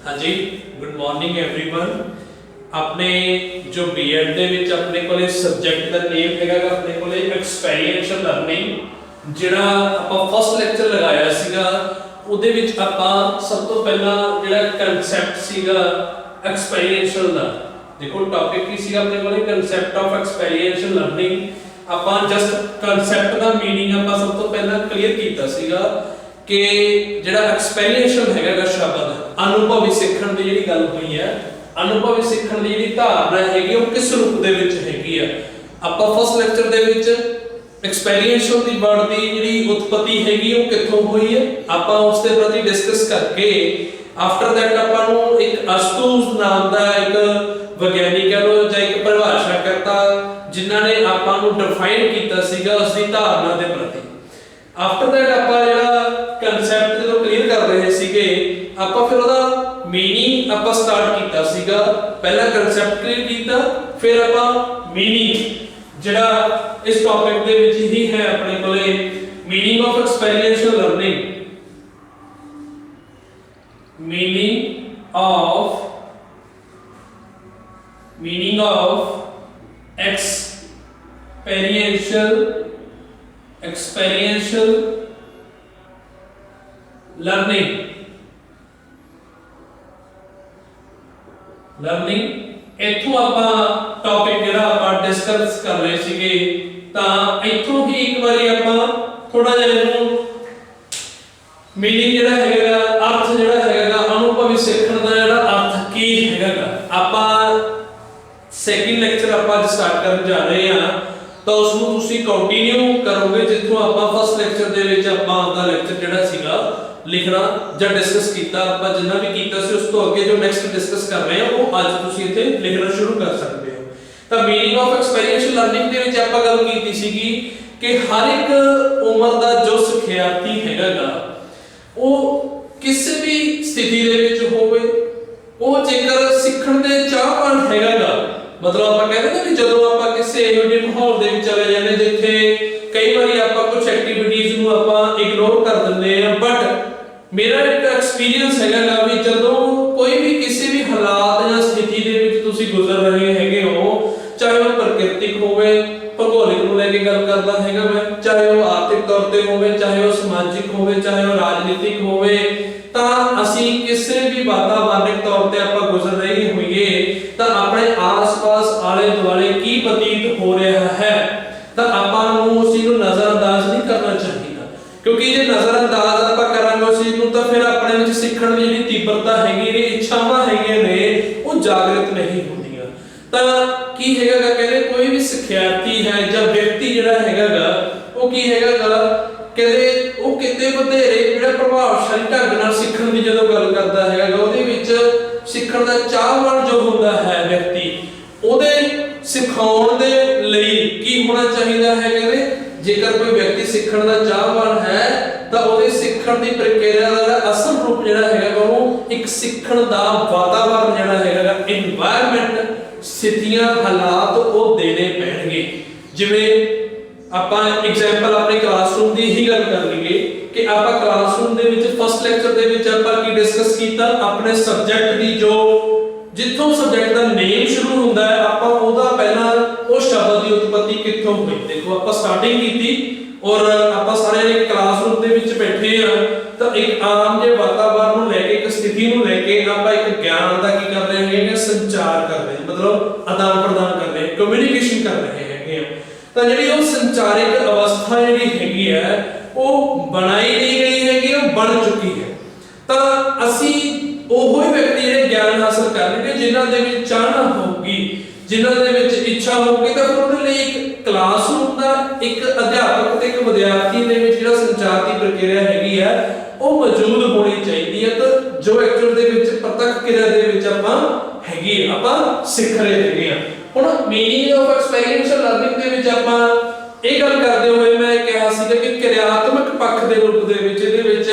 हाँ जी, good morning everyone. अपने जो बीएड ਦੇ ਵਿੱਚ ਆਪਣੇ ਕੋਲੇ ਸਬਜੈਕਟ ਦਾ ਨੇਮ ਹੈਗਾ ਆਪਣੇ ਕੋਲੇ ਐਕਸਪੀਰੀਐਂਸ਼ੀਅਲ ਲਰਨਿੰਗ। ਜਿਹੜਾ ਆਪਾਂ ਫਸਟ ਲੈਕਚਰ ਲਗਾਇਆ ਸੀਗਾ ਉਹਦੇ ਵਿੱਚ ਆਪਾਂ ਸਭ ਤੋਂ ਪਹਿਲਾਂ ਜਿਹੜਾ ਕਨਸੈਪਟ ਸੀਗਾ ਐਕਸਪੀਰੀਐਂਸ਼ੀਅਲ ਦਾ, ਦੇਖੋ ਟੌਪਿਕ ਕੀ ਸੀਗਾ ਆਪਣੇ ਕੋਲੇ ਕਨਸੈਪਟ ਆਫ ਐਕਸਪੀਰੀਐਂਸ਼ੀਅਲ ਲਰਨਿੰਗ। ਆਪਾਂ ਜਸਟ ਕਨਸੈਪਟ ਦਾ ਮੀਨਿੰਗ ਆਪਾਂ ਸਭ ਤੋਂ ਪਹਿਲਾਂ ਕਲੀਅਰ ਕੀਤਾ ਸੀਗਾ ਕਿ ਜਿਹੜਾ ਐਕਸਪੀਰੀਐਂਸ਼ੀਅਲ ਹੈਗਾ ਸ਼ਬਦ ਅਨੁਭਵੀ ਸਿੱਖਣ ਦੀ ਜਿਹੜੀ ਗੱਲ ਹੋਈ ਹੈ, ਅਨੁਭਵੀ ਸਿੱਖਣ ਦੀ ਜਿਹੜੀ ਧਾਰਨਾ ਹੈਗੀ ਉਹ ਕਿਸ ਰੂਪ ਦੇ ਵਿੱਚ ਹੈਗੀ ਆ। ਆਪਾਂ ਫਸਟ ਲੈਕਚਰ ਦੇ ਵਿੱਚ ਐਕਸਪੀਰੀਐਂਸ਼ੀਅਲ ਦੀ ਵਰਡ ਦੀ ਜਿਹੜੀ ਉਤਪਤੀ ਹੈਗੀ ਉਹ ਕਿੱਥੋਂ ਹੋਈ ਹੈ ਆਪਾਂ ਉਸ ਦੇ ਪ੍ਰਤੀ ਡਿਸਕਸ ਕਰਕੇ ਆਫਟਰ ਦੈਟ ਆਪਾਂ ਨੂੰ ਇੱਕ ਅਸਤੂਸ ਨਾਮ ਦਾ ਇੱਕ ਵਿਗਿਆਨੀ ਕਹ ਲੋ ਜਾਂ ਇੱਕ ਪਰਿਭਾਸ਼ਾ ਕਰਤਾ ਜਿਨ੍ਹਾਂ ਨੇ ਆਪਾਂ ਨੂੰ ਡਿਫਾਈਨ ਕੀਤਾ ਸੀਗਾ ਉਸ ਦੀ ਧਾਰਨਾ ਦੇ ਪ੍ਰਤੀ। ਆਫਟਰ ਦੈਟ ਆਪਾਂ ਜਿਹੜਾ ਕਨਸੈਪਟ ਜਦੋਂ ਕਲੀਅਰ ਕਰ ਰਹੇ ਸੀਗੇ ਆਪਾਂ ਫਿਰ ਉਹਦਾ मीनिंग ਆਪਾਂ ਸਟਾਰਟ ਕੀਤਾ ਸੀਗਾ। ਪਹਿਲਾਂ ਕਨਸੈਪਟ ਕਲੀਅਰ ਕੀਤਾ ਫਿਰ ਆਪਾਂ मीनिंग ਜਿਹੜਾ ਇਸ ਟੌਪਿਕ ਦੇ ਵਿੱਚ ਹੀ ਹੈ ਆਪਣੇ ਕੋਲੇ meaning of experiential learning, meaning of experiential learning इथों ਆਪਾਂ ਟੌਪਿਕ ਜਿਹੜਾ ਆਪਾਂ ਡਿਸਕਸ ਕਰ ਰਹੇ ਸੀਗੇ ਤਾਂ ਇਥੋਂ ਹੀ ਇੱਕ ਵਾਰੀ ਆਪਾਂ ਥੋੜਾ ਜਿਹਾ ਇਹਨੂੰ मीनिंग ਜਿਹੜਾ ਹੈਗਾ ਅਰਥ ਜਿਹੜਾ ਹੈਗਾ ਅਨੁਭਵੀ ਸਿੱਖਣ ਦਾ ਜਿਹੜਾ ਅਰਥ ਕੀ ਹੈਗਾ ਆਪਾਂ ਸੈਕਿੰਡ ਲੈਕਚਰ ਆਪਾਂ ਸਟਾਰਟ ਕਰਨ ਜਾ ਰਹੇ ਹਾਂ ਤਾਂ ਉਸ ਨੂੰ ਤੁਸੀਂ ਕੰਟੀਨਿਊ ਕਰੋਗੇ ਜਿੱਥੋਂ ਆਪਾਂ ਫਸਟ ਲੈਕਚਰ ਦੇ ਵਿੱਚ ਆਪਾਂ ਆਪਦਾ ਲੈਕਚਰ ਜਿਹੜਾ ਸੀਗਾ ਲਿਖਣਾ ਜਾਂ ਡਿਸਕਸ ਕੀਤਾ ਆਪਾਂ ਜਿੰਨਾ ਵੀ ਕੀਤਾ ਸੀ ਉਸ ਤੋਂ ਅੱਗੇ ਜੋ ਨੈਕਸਟ ਡਿਸਕਸ ਕਰ ਰਹੇ ਹਾਂ ਉਹ ਅੱਜ ਤੁਸੀਂ ਇੱਥੇ ਲਿਖਣਾ ਸ਼ੁਰੂ ਕਰ ਸਕਦੇ ਹੋ। ਤਾਂ मीनिंग ਆਫ ਐਕਸਪੀਰੀਐਂਸ਼ੀਅਲ ਲਰਨਿੰਗ ਦੇ ਵਿੱਚ ਆਪਾਂ ਗੱਲ ਕੀਤੀ ਸੀਗੀ ਕਿ ਹਰ ਇੱਕ ਉਮਰ ਦਾ ਜੋ ਸਿੱਖਿਆਰਥੀ ਹੈਗਾਗਾ ਉਹ ਕਿਸੇ ਵੀ ਸਥਿਤੀ ਦੇ ਵਿੱਚ ਹੋਵੇ ਉਹ ਜੇਕਰ ਸਿੱਖਣ ਦੇ ਚਾਹਵਾਨ ਹੈਗਾਗਾ ਮਤਲਬ ਆਪਾਂ ਕਹਿੰਦੇ ਨਾ ਵੀ ਜਦੋਂ ਆਪਾਂ ਕਿਸੇ ਇਹੋ ਜਿਹੇ ਮਾਹੌਲ ਦੇ ਵਿੱਚ ਚਲੇ ਜਾਂਦੇ ਜਿੱਥੇ ਕਈ ਵਾਰੀ ਆਪਾਂ ਕੁਝ ਐਕਟੀਵਿਟੀਜ਼ ਨੂੰ ਆਪਾਂ ਇਗਨੋਰ ਕਰ ਦਿੰਦੇ ਆ ਬਟ ਮੇਰਾ ਇੱਕ ਐਕਸਪੀਰੀਅੰਸ ਹੈਗਾ ਵੀ ਜਦੋਂ ਕੋਈ ਵੀ ਕਿਸੇ ਵੀ ਹਾਲਾਤ ਜਾਂ ਸਥਿਤੀ ਦੇ ਵਿੱਚ ਤੁਸੀਂ ਗੁਜ਼ਰ ਰਹੇ ਹੈਗੇ ਹੋ ਚਾਹੇ ਉਹ ਪ੍ਰਕਿਰਤਿਕ ਹੋਵੇ ਭੂਗੋਲਿਕ ਨੂੰ ਲੈ ਕੇ ਗੱਲ ਕਰਦਾ ਹੈਗਾ ਮੈਂ ਚਾਹੇ ਉਹ ਆਰਥਿਕ ਤੌਰ ਤੇ ਹੋਵੇ ਚਾਹੇ ਉਹ ਸਮਾਜਿਕ ਹੋਵੇ ਚਾਹੇ ਉਹ ਰਾਜਨੀਤਿਕ ਹੋਵੇ ਤਾਂ ਅਸੀਂ ਕਿਸੇ ਵੀ ਵਾਤਾਵਰਣਿਕ ਤੌਰ ਤੇ ਆਪਾਂ ਗੁਜ਼ਰ ਰਹੇ ਹੋਈਏ ਤਾਂ ਆਪਣੇ ਆਸ-ਪਾਸ ਆਲੇ ਦੁਆਲੇ ਕੀ ਬਤੀਤ ਹੋ ਰਿਹਾ ਹੈ ਤਾਂ ਆਪਾਂ ਨੂੰ ਉਸ ਨੂੰ ਨਜ਼ਰਅੰਦਾਜ਼ ਨਹੀਂ ਕਰਨਾ ਚਾਹੀਦਾ ਕਿਉਂਕਿ ਜੇ ਨਜ਼ਰਅੰਦਾਜ਼ ਆਪਾਂ ਕਰਾਂਗੇ ਉਸ ਨੂੰ ਤਾਂ ਫਿਰ ਆਪਣੇ ਵਿੱਚ ਸਿੱਖਣ ਦੀ ਜਿਹੜੀ ਤੀਬਰਤਾ ਹੈਗੀ ਨੇ ਇੱਛਾਵਾਂ ਹੈਗੀਆਂ ਨੇ ਉਹ ਜਾਗਰਿਤ ਨਹੀਂ ਹੁੰਦੀਆਂ। ਤਾਂ ਕੀ ਹੈਗਾਗਾ ਕਹਿੰਦੇ ਕੋਈ ਵੀ ਸਿੱਖਿਆਰਥੀ ਹੈ ਜਾਂ ਵਿਅਕਤੀ ਜਿਹੜਾ ਹੈਗਾਗਾ ਉਹ ਕੀ ਹੈਗਾਗਾ ਕਹਿੰਦੇ ਉਹ ਕਿਤੇ ਵਧੇਰੇ ਜਿਹੜਾ ਪ੍ਰਭਾਵਸ਼ਾਲੀ ਢੰਗ ਨਾਲ ਸਿੱਖਣ ਦੀ ਜਦੋਂ ਗੱਲ ਕਰਦਾ ਹੈਗਾ ਉਹਦੇ ਵਿੱਚ ਸਿੱਖਣ ਦਾ ਚਾਹਵਾਨ ਜੋ ਹੁੰਦਾ ਹੈ ਵਿਅਕਤੀ ਉਹਦੇ ਸਿਖਾਉਣ ਦੇ ਲਈ ਕੀ ਹੋਣਾ ਚਾਹੀਦਾ ਹੈ ਕਹਿੰਦੇ ਜੇਕਰ ਕੋਈ ਵਿਅਕਤੀ ਸਿੱਖਣ ਦਾ ਚਾਹਵਾਨ ਹੈ ਤਾਂ ਉਹਦੇ ਸਿੱਖਣ ਦੀ ਪ੍ਰਕਿਰਿਆ ਦਾ ਅਸਲ ਰੂਪ ਜਿਹੜਾ ਹੈਗਾ ਉਹ ਇੱਕ ਸਿੱਖਣ ਦਾ ਵਾਤਾਵਰਣ ਜਿਹੜਾ ਹੈਗਾ এনवायरमेंट ਸਥਿਤੀਆਂ ਹਾਲਾਤ ਉਹ ਦੇਣੇ ਪੈਣਗੇ। ਜਿਵੇਂ ਆਪਾਂ ਐਗਜ਼ਾਮਪਲ ਆਪਣੇ ਕਲਾਸਰੂਮ ਦੀ ਹੀ ਗੱਲ ਕਰ ਲਈਏ ਕਿ ਆਪਾਂ ਕਲਾਸਰੂਮ ਦੇ ਵਿੱਚ ਫਸਟ ਲੈਕਚਰ ਦੇ ਵਿੱਚ ਆਪਾਂ ਕੀ ਡਿਸਕਸ ਕੀਤਾ ਆਪਣੇ ਸਬਜੈਕਟ ਦੀ ਜੋ ਜਿੱਥੋਂ ਸਬਜੈਕਟ ਦਾ ਨੇਮ ਸ਼ੁਰੂ ਹੁੰਦਾ ਹੈ ਆਪਾਂ ਉਹਦਾ ਪਹਿਲਾਂ ਉਹ ਸ਼ਬਦ ਦੀ ਉਤਪਤੀ ਕਿੱਥੋਂ ਹੋਈ ਦੇਖੋ ਆਪਾਂ ਸਟਾਰਟਿੰਗ ਕੀਤੀ ਔਰ ਆਪਾਂ ਸਾਰੇ ਇੱਕ ਕਲਾਸਰੂਮ ਦੇ ਵਿੱਚ ਬੈਠੇ ਆ ਤਾਂ ਇੱਕ ਆਮ ਜਿਹੇ ਵਾਤਾਵਰਣ ਨੂੰ ਲੈ ਕੇ ਇੱਕ ਸਥਿਤੀ ਨੂੰ ਲੈ ਕੇ ਆਪਾਂ ਇੱਕ ਗਿਆਨ ਦਾ ਕੀ ਕਰ ਰਹੇ ਹੈਗੇ ਸੰਚਾਰ ਕਰ ਰਹੇ ਮਤਲਬ ਆਦਾਨ ਪ੍ਰਦਾਨ ਕਰ ਰਹੇ ਕਮਿਊਨੀਕੇਸ਼ਨ ਕਰ ਰਹੇ ਹੈਗੇ ਤਾਂ ਜਿਹੜੀ ਉਹ ਸੰਚਾਰਿਕ ਅਵਸਥਾ ਜਿਹੜੀ ਹੈਗੀ ਹੈ ਉਹ ਬਣਾਈ ਨਹੀਂ ਗਈ ਹੈਗੀ ਉਹ ਬਣ ਚੁੱਕੀ ਹੈ। ਤਾਂ ਅਸੀਂ ਉਹ ਹੀ ਵਿਅਕਤੀ ਜਿਹੜੇ ਗਿਆਨ ਹਾਸਲ ਕਰਨਗੇ ਜਿਨ੍ਹਾਂ ਦੇ ਵਿੱਚ ਚਾਹਨਾ ਹੋਊਗੀ ਜਿਨ੍ਹਾਂ ਦੇ ਵਿੱਚ ਇੱਛਾ ਹੋਊਗੀ ਤਾਂ ਫਿਰ ਉਹਨਾਂ ਲਈ ਇੱਕ ਕਲਾਸਰੂਮ ਦਾ ਇੱਕ ਅਧਿਆਪਕ ਤੇ ਇੱਕ ਵਿਦਿਆਰਥੀ ਦੇ ਵਿੱਚ ਜਿਹੜਾ ਸੰਚਾਰ ਦੀ ਪ੍ਰਕਿਰਿਆ ਹੈਗੀ ਹੈ ਉਹ ਮੌਜੂਦ ਹੋਣੀ ਚਾਹੀਦੀ ਹੈ। ਤਾਂ ਜੋ ਐਕਚੁਅਲ ਦੇ ਵਿੱਚ ਪ੍ਰਤੱਖ ਕਿਰਿਆ ਦੇ ਵਿੱਚ ਆਪਾਂ ਹੈਗੀ ਆਪਾਂ ਸਿੱਖ ਰਹੇ ਹੈਗੇ ਆ। ਹੁਣ मीनिंग ਆਫ ਐਕਸਪੀਰੀਐਂਸ਼ੀਅਲ ਲਰਨਿੰਗ ਦੇ ਵਿੱਚ ਆਪਾਂ ਇਹ ਗੱਲ ਕਰਦੇ ਹੋਏ ਮੈਂ ਕਿਹਾ ਸੀਗਾ ਕਿ ਕਿਰਿਆਤਮਕ ਪੱਖ ਦੇ ਰੂਪ ਦੇ ਵਿੱਚ ਇਹਦੇ ਵਿੱਚ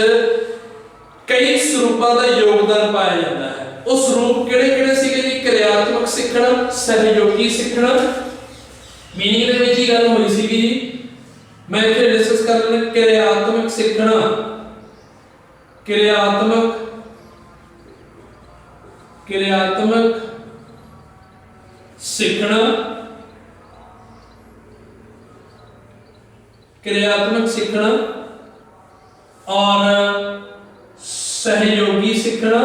ਕਈ ਸਰੂਪਾਂ ਦਾ ਯੋਗਦਾਨ ਪਾਇਆ ਜਾਂਦਾ ਹੈ। ਉਹ ਸਰੂਪ ਕਿਹੜੇ-ਕਿਹੜੇ ਸੀਗੇ ਜੀ ਕਿਰਿਆਤਮਕ ਸਿੱਖਣਾ ਸਹਿਯੋਗੀ ਸਿੱਖਣਾ मीनिंग ਦੇ ਵਿੱਚ ਹੀ ਗੱਲ ਹੋਈ ਸੀਗੀ ਜੀ मैं इसे डिस्कस कर रहा हूं क्रियात्मक सीखना, क्रियात्मक क्रियात्मक सीखना, क्रियात्मक सीखना और सहयोगी सीखना,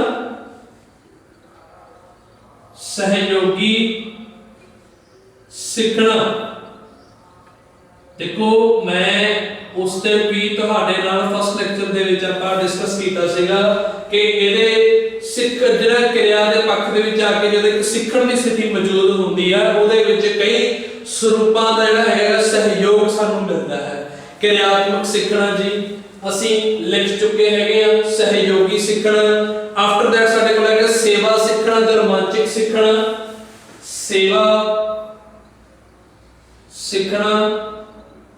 सहयोगी सीखना। देखो मैं उस दिन भी ਤੁਹਾਡੇ ਨਾਲ ਫਸਟ ਲੈਕਚਰ ਦੇ ਵਿੱਚ ਆਪਾਂ ਡਿਸਕਸ ਕੀਤਾ ਸੀਗਾ ਕਿ ਇਹਦੇ ਸਿੱਖ ਜਿਹੜਾ ਕਿਰਿਆ ਦੇ ਪੱਖ ਦੇ ਵਿੱਚ ਆ ਕੇ ਜਦੋਂ ਇੱਕ ਸਿੱਖਣ ਦੀ ਸਥਿਤੀ ਮੌਜੂਦ ਹੁੰਦੀ ਆ ਉਹਦੇ ਵਿੱਚ ਕਈ ਸਰੂਪਾਂ ਦਾ ਜਿਹੜਾ ਹੈਗਾ ਸਹਿਯੋਗ ਸਾਨੂੰ ਮਿਲਦਾ ਹੈ। ਕਿਰਿਆਤਮਕ ਸਿੱਖਣਾ ਜੀ ਅਸੀਂ ਲਿਖ ਚੁੱਕੇ ਹੈਗੇ ਆ, ਸਹਿਯੋਗੀ ਸਿੱਖਣਾ। ਆਫਟਰ ਦੈਟ ਸਾਡੇ ਕੋਲ ਹੈਗਾ ਸੇਵਾ ਸਿੱਖਣਾ ਤੇ ਰੋਮਾਂਚਿਕ ਸਿੱਖਣਾ। ਸੇਵਾ ਸਿੱਖਣਾ,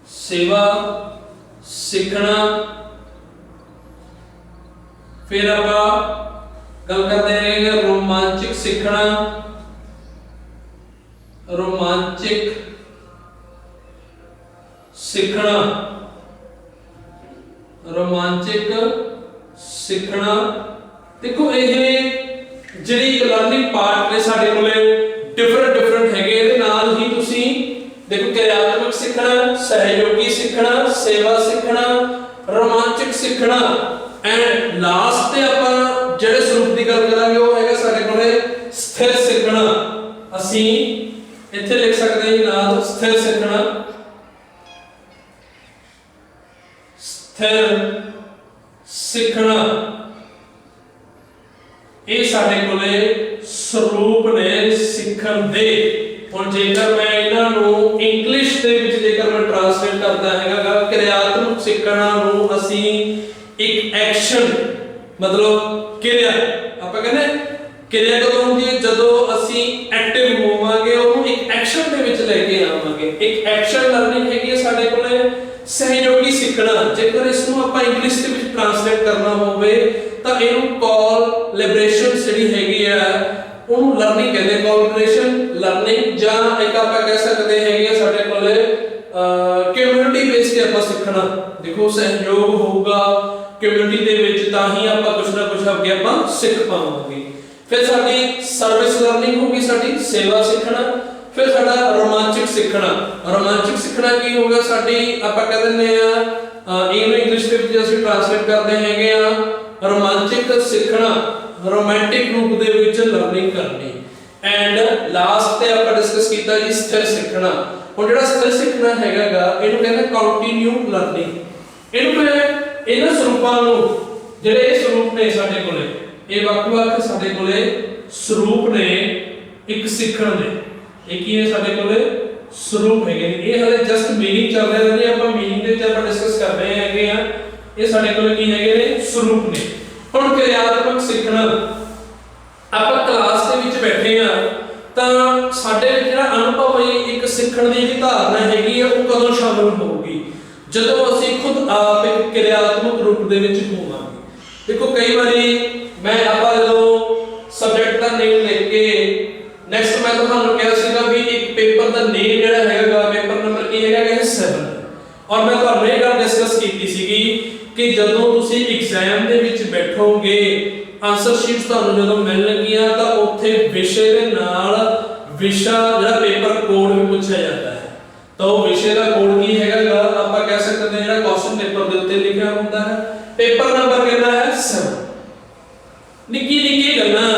सेवा सीखना। फिर आप गल करते हैं रोमांचिक सीखना, रोमांचिक सीखना, रोमांचिक सीखना। देखो ये ਜਿਹੜੀ ਲਰਨਿੰਗ ਪਾर्ट ने साडे कोले डिफरेंट हैगे ਇਹਦੇ ਨਾਲ ਹੀ ਤੁਸੀਂ देखो क्रियात्मक सीखना, सहयोगी सीखना, सेवा सीखना, रोमांचक सीखना एंड लास्ट ते ਆਪਾਂ ਜਿਹੜੇ ਸਰੂਪ ਦੀ ਗੱਲ ਕਰਾਂਗੇ ਉਹ ਹੈਗਾ ਸਾਡੇ ਕੋਲੇ ਸਥਿਰ ਸਿੱਖਣਾ। ਅਸੀਂ ਇੱਥੇ ਲਿਖ ਸਕਦੇ ਹਾਂ ਨਾਲ ਸਥਿਰ ਸਿੱਖਣਾ, ਸਥਿਰ ਸਿੱਖਣਾ। ਇਹ ਸਾਡੇ ਕੋਲੇ ਸਰੂਪ ਨੇ ਸਿੱਖਣ ਦੇ। ਹੁਣ ਜੇਕਰ ਮੈਂ ਇਹਨਾਂ ਨੂੰ ਇੰਗਲਿਸ਼ ਦੇ ਵਿੱਚ ਜੇਕਰ ਮੈਂ ਟ੍ਰਾਂਸਲੇਟ ਕਰਦਾ ਹੈਗਾ ਕਿਰਿਆਤਮਕ ਸਿੱਖਣਾ ਨੂੰ ਅਸੀਂ ਇੱਕ ਐਕਸ਼ਨ ਮਤਲਬ ਕਿਰਿਆ ਆਪਾਂ ਕਹਿੰਦੇ ਕਿਰਿਆ ਕਦੋਂ ਹੁੰਦੀ ਹੈ ਜਦੋਂ ਅਸੀਂ ਐਕਟਿਵ ਹੋਵਾਂਗੇ ਉਹਨੂੰ ਇੱਕ ਐਕਸ਼ਨ ਦੇ ਵਿੱਚ ਲੈ ਕੇ ਆਵਾਂਗੇ। ਇੱਕ ਐਕਸ਼ਨ ਲਰਨਿੰਗ ਹੈਗੀ ਹੈ ਸਾਡੇ ਕੋਲੇ ਸਹਿਯੋਗੀ ਸਿੱਖਣਾ। ਜੇਕਰ ਇਸ ਨੂੰ ਆਪਾਂ ਇੰਗਲਿਸ਼ ਦੇ ਵਿੱਚ ਟ੍ਰਾਂਸਲੇਟ ਕਰਨਾ ਹੋਵੇ ਤਾਂ ਇਹਨੂੰ ਕੋਲੈਬੋਰੇਸ਼ਨ ਜਿਹੜੀ ਹੈਗੀ ਆ ਉਹਨੂੰ ਲਰਨਿੰਗ ਕਹਿੰਦੇ, ਕੋਲੈਬੋਰੇਸ਼ਨ ਲਰਨਿੰਗ। ਜਾਂ ਇੱਕ ਆਪਾਂ ਕਹਿ ਸਕਦੇ ਹੈਗੇ ਸਾਡੇ ਕੋਲੇ ਕਮਿਊਨਿਟੀ ਬੇਸ ਤੇ ਆਪਾਂ ਸਿੱਖਣਾ। ਦੇਖੋ ਸਹਿਯੋਗ ਹੋਊਗਾ ਕਮਿਊਨਿਟੀ ਦੇ ਵਿੱਚ ਤਾਂ ਹੀ ਆਪਾਂ ਕੁਝ ਨਾ ਕੁਝ ਅੱਗੇ ਆਪਾਂ ਸਿੱਖ ਪਾਵਾਂਗੇ। ਫਿਰ ਸਾਡੀ ਸਰਵਿਸ ਲਰਨਿੰਗ ਹੋਊਗੀ, ਸਾਡੀ ਸੇਵਾ ਸਿੱਖਣਾ। ਫਿਰ ਸਾਡਾ ਰੋਮਾਂਚਿਕ ਸਿੱਖਣਾ। ਰੋਮਾਂਚਿਕ ਸਿੱਖਣਾ ਕੀ ਹੋਊਗਾ ਸਾਡੀ ਆਪਾਂ ਕਹਿ ਦਿੰਦੇ ਆ ਇਹਨੂੰ ਇੰਗਲਿਸ਼ ਦੇ ਵਿੱਚ ਅਸੀਂ ਟ੍ਰਾਂਸਲੇਟ ਕਰਦੇ ਹੈਗੇ ਆ ਰੋਮਾਂਚਿਕ ਸਿੱਖਣਾ, ਰੋਮਾਂਟਿਕ ਰੂਪ ਦੇ ਵਿੱਚ ਲਰਨਿੰਗ ਕਰਨੀ। ਐਂਡ ਲਾਸਟ ਤੇ ਆਪਾਂ ਡਿਸਕਸ ਕੀਤਾ ਜੀ ਸਥਿਰ ਸਿੱਖਣਾ। ਹੁਣ ਜਿਹੜਾ ਸਥਿਰ ਸਿੱਖਣਾ ਹੈਗਾਗਾ ਇਹਨੂੰ ਕਹਿੰਦੇ ਕੰਟੀਨਿਊ ਲਰਨਿੰਗ। ਇਹਨੂੰ ਮੈਂ ਇਹਨਾਂ ਸਰੂਪਾਂ ਨੂੰ ਜਿਹੜੇ ਇਹ ਸਰੂਪ ਨੇ ਸਾਡੇ ਕੋਲੇ ਇਹ ਵੱਖ-ਵੱਖ ਸਾਡੇ ਕੋਲੇ ਸਰੂਪ ਨੇ ਇੱਕ ਸਿੱਖਣ ਦੇ। ਇਹ ਕੀ ਹੈ ਸਾਡੇ ਕੋਲੇ ਸਰੂਪ ਹੈਗੇ ਨੇ। ਇਹ ਹਲੇ ਜਸਟ ਮੀਨਿੰਗ ਚੱਲ ਰਿਹਾ ਨੇ, ਆਪਾਂ ਮੀਨਿੰਗ ਦੇ ਵਿੱਚ ਆਪਾਂ ਡਿਸਕਸ ਕਰ ਰਹੇ ਹੈਗੇ ਆ। ਇਹ ਸਾਡੇ ਕੋਲੇ ਕੀ ਹੈਗੇ ਨੇ ਸਰੂਪ ਨੇ। ਹੁਣ ਕਿਰਿਆਤਮਕ ਸਿੱਖਣਾ ਆਪਾਂ ਕਲਾਸ ਦੇ ਵਿੱਚ ਬੈਠੇ ਆ ਤਾਂ ਸਾਡੇ ਵਿੱਚ ਜਿਹੜਾ ਅਨੁਭਵ ਹੈ ਇੱਕ ਸਿੱਖਣ ਦੀ ਜਿਹੜੀ ਧਾਰਨਾ ਹੈਗੀ ਆ ਉਹ ਕਦੋਂ ਸ਼ਾਮਲ ਹੋਊਗੀ ਜਦੋਂ ਅਸੀਂ ਖੁਦ ਆਪ ਇੱਕ ਕਿਰਿਆਤਮਕ ਰੂਪ ਦੇ ਵਿੱਚ ਹੋਵਾਂਗੇ। ਦੇਖੋ ਕਈ ਵਾਰੀ ਮੈਂ ਆਪਾਂ ਜਦੋਂ ਸਬਜੈਕਟ ਦਾ ਨੇਮ ਲਿਖ ਕੇ ਨੈਕਸਟ ਮੈਂ ਤੁਹਾਨੂੰ ਕਿਹਾ ਸੀਗਾ ਵੀ ਇੱਕ ਪੇਪਰ ਦਾ ਨੇਮ ਜਿਹੜਾ ਹੈਗਾ ਪੇਪਰ ਨੰਬਰ ਕੀ ਹੈਗਾ 7 ਔਰ ਮੈਂ ਤੁਹਾਨੂੰ ਇਹ ਗੱਲ ਡਿਸਕਸ ਕੀਤੀ ਸੀਗੀ ਕਿ ਜਦੋਂ ਤੁਸੀਂ ਐਗਜ਼ਾਮ ਦੇ ਵਿੱਚ ਬੈਠੋਗੇ ਆਨਸਰ ਸ਼ੀਟਸ ਤੁਹਾਨੂੰ ਜਦੋਂ ਮਿਲਣਗੀਆਂ ਤਾਂ ਉੱਥੇ ਵਿਸ਼ੇ ਦੇ ਨਾਲ ਵਿਸ਼ਾ ਜਿਹੜਾ ਪੇਪਰ ਕੋਡ ਵੀ ਪੁੱਛਿਆ ਜਾਂਦਾ ਹੈ। ਤਾਂ ਉਹ ਵਿਸ਼ੇ ਦਾ ਕੋਡ ਕੀ ਹੈਗਾ ਆਪਾਂ ਕਹਿ ਸਕਦੇ ਹਾਂ ਜਿਹੜਾ ਕੁਐਸਚਨ ਪੇਪਰ ਦੇ ਉੱਤੇ ਲਿਖਿਆ ਹੁੰਦਾ ਹੈ। ਪੇਪਰ ਨੰਬਰ ਕਿੰਨਾ ਹੈ 7। ਨਿੱਕੀ ਨਿੱਕੀ ਗੱਲਾਂ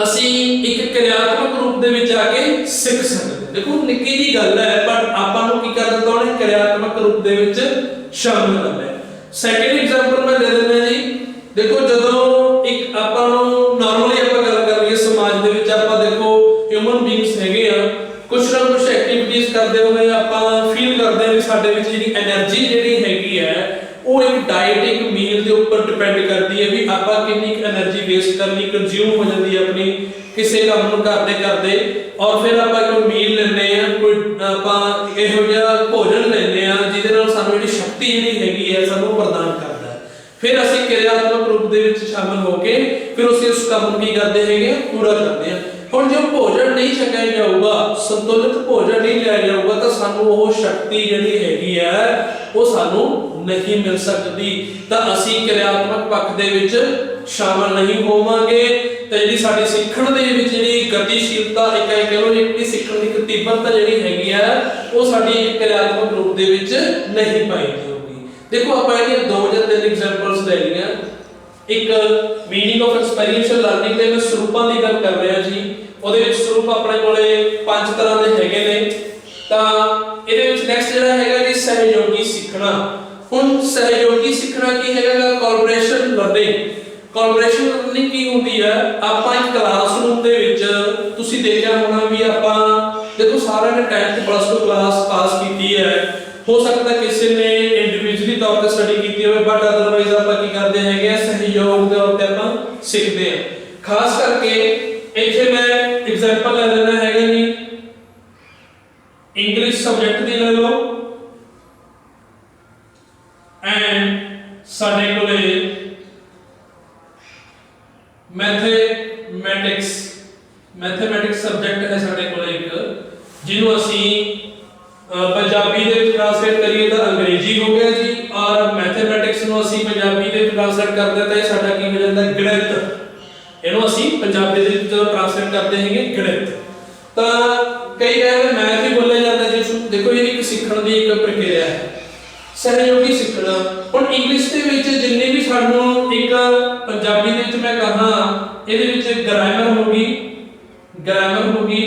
ਅਸੀਂ ਇੱਕ ਕਿਰਿਆਤਮਕ ਰੂਪ ਦੇ ਵਿੱਚ ਆ ਕੇ ਸਿੱਖ ਸਕਦੇ। ਦੇਖੋ ਨਿੱਕੀ ਜੀ ਗੱਲ ਹੈ ਪਰ ਆਪਾਂ ਨੂੰ ਕੀ ਕਰ ਦਿੱਤਾ ਉਹਨੇ ਕਿਰਿਆਤਮਕ ਰੂਪ ਦੇ ਵਿੱਚ ਸ਼ਾਮਲ ਕਰ ਲਿਆ। ਸੈਕੰਡ ਐਗਜ਼ਾਮਪਲ ਮੈਂ ਦੇ ਦਿੰਦਾ ਜੀ। ਦੇਖੋ ਜਦੋਂ ਇੱਕ ਆਪਾਂ ਨੂੰ ਨਾਰਮਲੀ ਆਪਾਂ ਗੱਲ ਕਰ ਲਈਏ ਸਮਾਜ ਦੇ ਵਿੱਚ ਆਪਾਂ ਦੇਖੋ ਹਿਊਮਨ ਬੀਇੰਗਸ ਹੈਗੇ ਆ ਕੁਝ ਨਾ ਕੁਝ ਐਕਟੀਵਿਟੀਜ਼ ਕਰਦੇ ਹੋਏ ਆਪਾਂ ਫੀਲ ਕਰਦੇ ਆ ਵੀ ਸਾਡੇ ਵਿੱਚ ਜਿਹੜੀ એનર્ਜੀ ਜਿਹੜੀ ਹੈਗੀ ਹੈ ਉਹ ਇੱਕ ਡਾਈਟ ਇੱਕ ਮੀਲ ਦੇ ਉੱਪਰ ਡਿਪੈਂਡ ਕਰਦੀ ਹੈ ਵੀ ਆਪਾਂ ਕਿੰਨੀ એનર્ਜੀ ਵੇਸਟ ਕਰਨੀ ਕੰਜ਼ਿਊਮ ਹੋ ਜਾਂਦੀ ਹੈ ਆਪਣੀ ਕਿਸੇ ਕੰਮ ਨੂੰ ਕਰਦੇ ਔਰ ਫਿਰ ਆਪਾਂ ਕੋਈ ਮੀਲ ਲੈਂਦੇ ਆ ਕੋਈ ਆਪਾਂ ਇਹੋ ਜਿਹਾ ਭੋਜਨ ਲੈਂਦੇ ਆ ਜਿਹਦੇ ਨਾਲ ਸਾਨੂੰ ਜਿਹੜੀ ਸ਼ਕਤੀ ਜਿਹੜੀ ਹੈਗੀ ਹੈ ਸਾਨੂੰ ਪ੍ਰਦਾਨ ਕਰਦਾ ਹੈ। ਫਿਰ ਅਸੀਂ ਕਿਰਿਆਤਮਕ ਰੂਪ ਦੇ ਵਿੱਚ ਸ਼ਾਮਲ ਹੋ ਕੇ ਫਿਰ ਅਸੀਂ ਉਸ ਕੰਮ ਨੂੰ ਕੀ ਕਰਦੇ ਹੈਗੇ ਪੂਰਾ ਕਰਦੇ ਆ। ਹੁਣ ਜੇ ਭੋਜਨ ਨਹੀਂ ਛਕਿਆ ਜਾਊਗਾ ਸੰਤੁਲਿਤ ਭੋਜਨ ਨਹੀਂ ਲਿਆ ਜਾਊਗਾ ਤਾਂ ਸਾਨੂੰ ਉਹ ਸ਼ਕਤੀ ਜਿਹੜੀ ਹੈਗੀ ਹੈ ਉਹ ਸਾਨੂੰ ਨਹੀਂ ਮਿਲ ਸਕਦੀ। ਤਾਂ ਅਸੀਂ ਕਿਰਿਆਤਮਕ ਪੱਖ ਦੇ ਵਿੱਚ शामिल नहीं होवांगे तो जी साडी सीखण दे विच जी गतिशीलता एक कह लो जी सीखण दी तीव्रता जी हैगी है वो साडी एक क्रियात्मक रूप दे विच नहीं पाई जाऊगी। देखो आपां इहदी 2 ਜਾਂ 3 एग्जांपल्स ले लिया। एक meaning of experiential learning they मैं स्वरूपां दी गल कर रहा जी। ਉਹਦੇ ਵਿੱਚ ਸਰੂਪ ਆਪਣੇ ਕੋਲੇ 5 ਤਰ੍ਹਾਂ ਦੇ ਹੈਗੇ ਨੇ। ਤਾਂ ਇਹਦੇ ਵਿੱਚ ਨੈਕਸਟ ਜਿਹੜਾ ਹੈਗਾ ਜੀ ਸਹਿਯੋਗੀ ਸਿੱਖਣਾ। ਹੁਣ ਸਹਿਯੋਗੀ ਸਿੱਖਣਾ ਕੀ ਹੈਗਾ ਕੋਲੈਬੋਰੇਸ਼ਨ ਲਰਨਿੰਗ। ਕੋਲੈਬੋਰੇਸ਼ਨ ਲਰਨਿੰਗ ਕੀ ਹੁੰਦੀ ਹੈ ਆਪਾਂ ਇੱਕ ਕਲਾਸਰੂਮ ਦੇ ਵਿੱਚ ਤੁਸੀਂ ਦੇਖਿਆ ਹੋਣਾ ਵੀ ਆਪਾਂ ਜਦੋਂ ਸਾਰਿਆਂ ਨੇ 10th ਪਲੱਸ 2 ਕਲਾਸ ਪਾਸ ਕੀਤੀ ਹੈ ਹੋ ਸਕਦਾ ਕਿਸੇ ਨੇ ਇੰਡੀਵਿਜੂਅਲੀ ਤੌਰ ਤੇ ਸਟੱਡੀ ਕੀਤੀ ਹੋਵੇ ਬਟ ਅਦਰਵਾਈਜ਼ ਆਪਾਂ ਕੀ ਕਰਦੇ ਹੈਗੇ ਸਹਿਯੋਗ ਦੇ ਤੌਰ ਤੇ ਆਪਾਂ ਸਿੱਖਦੇ ਹਾਂ। ਖਾਸ ਕਰਕੇ ਇੱਥੇ ਮੈਂ एग्जांपल ले लेना है जी इंग्लिश सब्जेक्ट दी ले लो एंड साडे कोले मैथमेटिक्स सब्जेक्ट है साडे कोले एक जिन्हों असी पंजाबी दे ट्रांसलेट करिए तो अंग्रेजी हो गया जी और मैथमेटिक्स नु असी पंजाबी दे ट्रांसलेट कर देते हैं साडा की हो जाता है गणित। ਇਹਨੂੰ ਅਸੀਂ ਪੰਜਾਬੀ ਦੇ ਵਿੱਚ ਜਦੋਂ ਟ੍ਰਾਂਸਲੇਟ ਕਰਦੇ ਹੈਗੇ ਗਣਿਤ ਤਾਂ ਕਈ ਕਹਿੰਦੇ ਮੈਥ ਹੀ ਬੋਲਿਆ ਜਾਂਦਾ ਜਿਸ ਨੂੰ ਦੇਖੋ ਇਹ ਇੱਕ ਸਿੱਖਣ ਦੀ ਇੱਕ ਪ੍ਰਕਿਰਿਆ ਹੈ ਸਹਿਯੋਗੀ ਸਿੱਖਣਾ। ਹੁਣ ਇੰਗਲਿਸ਼ ਦੇ ਵਿੱਚ ਜਿੰਨੇ ਵੀ ਸਾਨੂੰ ਇੱਕ ਪੰਜਾਬੀ ਦੇ ਵਿੱਚ ਮੈਂ ਕਹਾਂ ਇਹਦੇ ਵਿੱਚ ਗ੍ਰਾਮਰ ਹੋ ਗਈ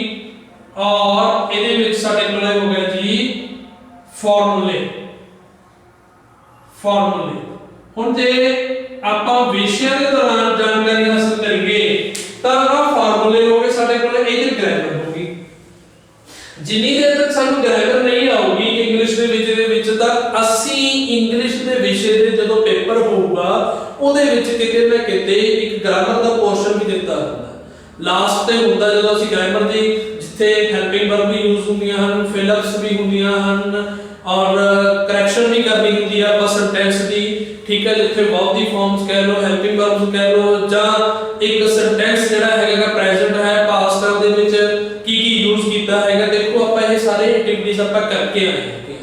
ਔਰ ਇਹਦੇ ਵਿੱਚ ਸਾਡੇ ਕੋਲ ਹੋ ਗਿਆ ਜੀ ਫਾਰਮੂਲੇ। ਹੁਣ ਜੇ ਆਪਾਂ ਵਿਸ਼ਿਆਂ ਦੇ ਦੌਰਾਨ ਜਾਣਕਾਰੀ ਹਾਸਲ ਕਰੀਏ ਤਾਂ ਆਹ ਫਾਰਮੂਲੇ ਹੋ ਗਏ ਸਾਡੇ ਕੋਲ ਇਹਦੀ ਗ੍ਰਾਮਰ ਹੋਗੀ। ਜਿੰਨੀ ਦੇਰ ਤੱਕ ਸਾਨੂੰ ਗ੍ਰਾਮਰ ਨਹੀਂ ਆਊਗੀ ਇੰਗਲਿਸ਼ ਦੇ ਵਿੱਚ ਤਾਂ ਅਸੀਂ ਇੰਗਲਿਸ਼ ਦੇ ਵਿਸ਼ੇ ਦੇ ਜਦੋਂ ਪੇਪਰ ਹੋਊਗਾ ਉਹਦੇ ਵਿੱਚ ਕਿਤੇ ਨਾ ਕਿਤੇ ਇੱਕ ਗ੍ਰਾਮਰ ਦਾ ਪੋਰਸ਼ਨ ਵੀ ਦਿੱਤਾ ਹੁੰਦਾ ਲਾਸਟ ਤੇ ਹੁੰਦਾ ਜਦੋਂ ਅਸੀਂ ਗ੍ਰਾਮਰ ਦੀ ਜਿੱਥੇ ਹੈਲਪਿੰਗ ਵਰਬ ਵੀ ਯੂਜ਼ ਹੁੰਦੀਆਂ ਹਨ ਫਿਲਅਪਸ ਵੀ ਹੁੰਦੀਆਂ ਹਨ और करेक्शन भी करनी होती है बस सेंटेंस दी ठीक है जिथे वर्ब दी फॉर्म्स कह लो हेल्पिंग वर्ब्स कह लो ਜਾਂ ਇੱਕ सेंटेंस ਜਿਹੜਾ ਹੈਗਾ प्रेजेंट है पास्ट ਦੇ ਵਿੱਚ ਕੀ ਯੂਜ਼ ਕੀਤਾ ਹੈਗਾ ਦੇਖੋ ਆਪਾਂ ਇਹ ਸਾਰੇ ਐਕਟੀਵਿਟੀਜ਼ ਆਪਾਂ ਕਰਕੇ ਆਏ ਹਾਂ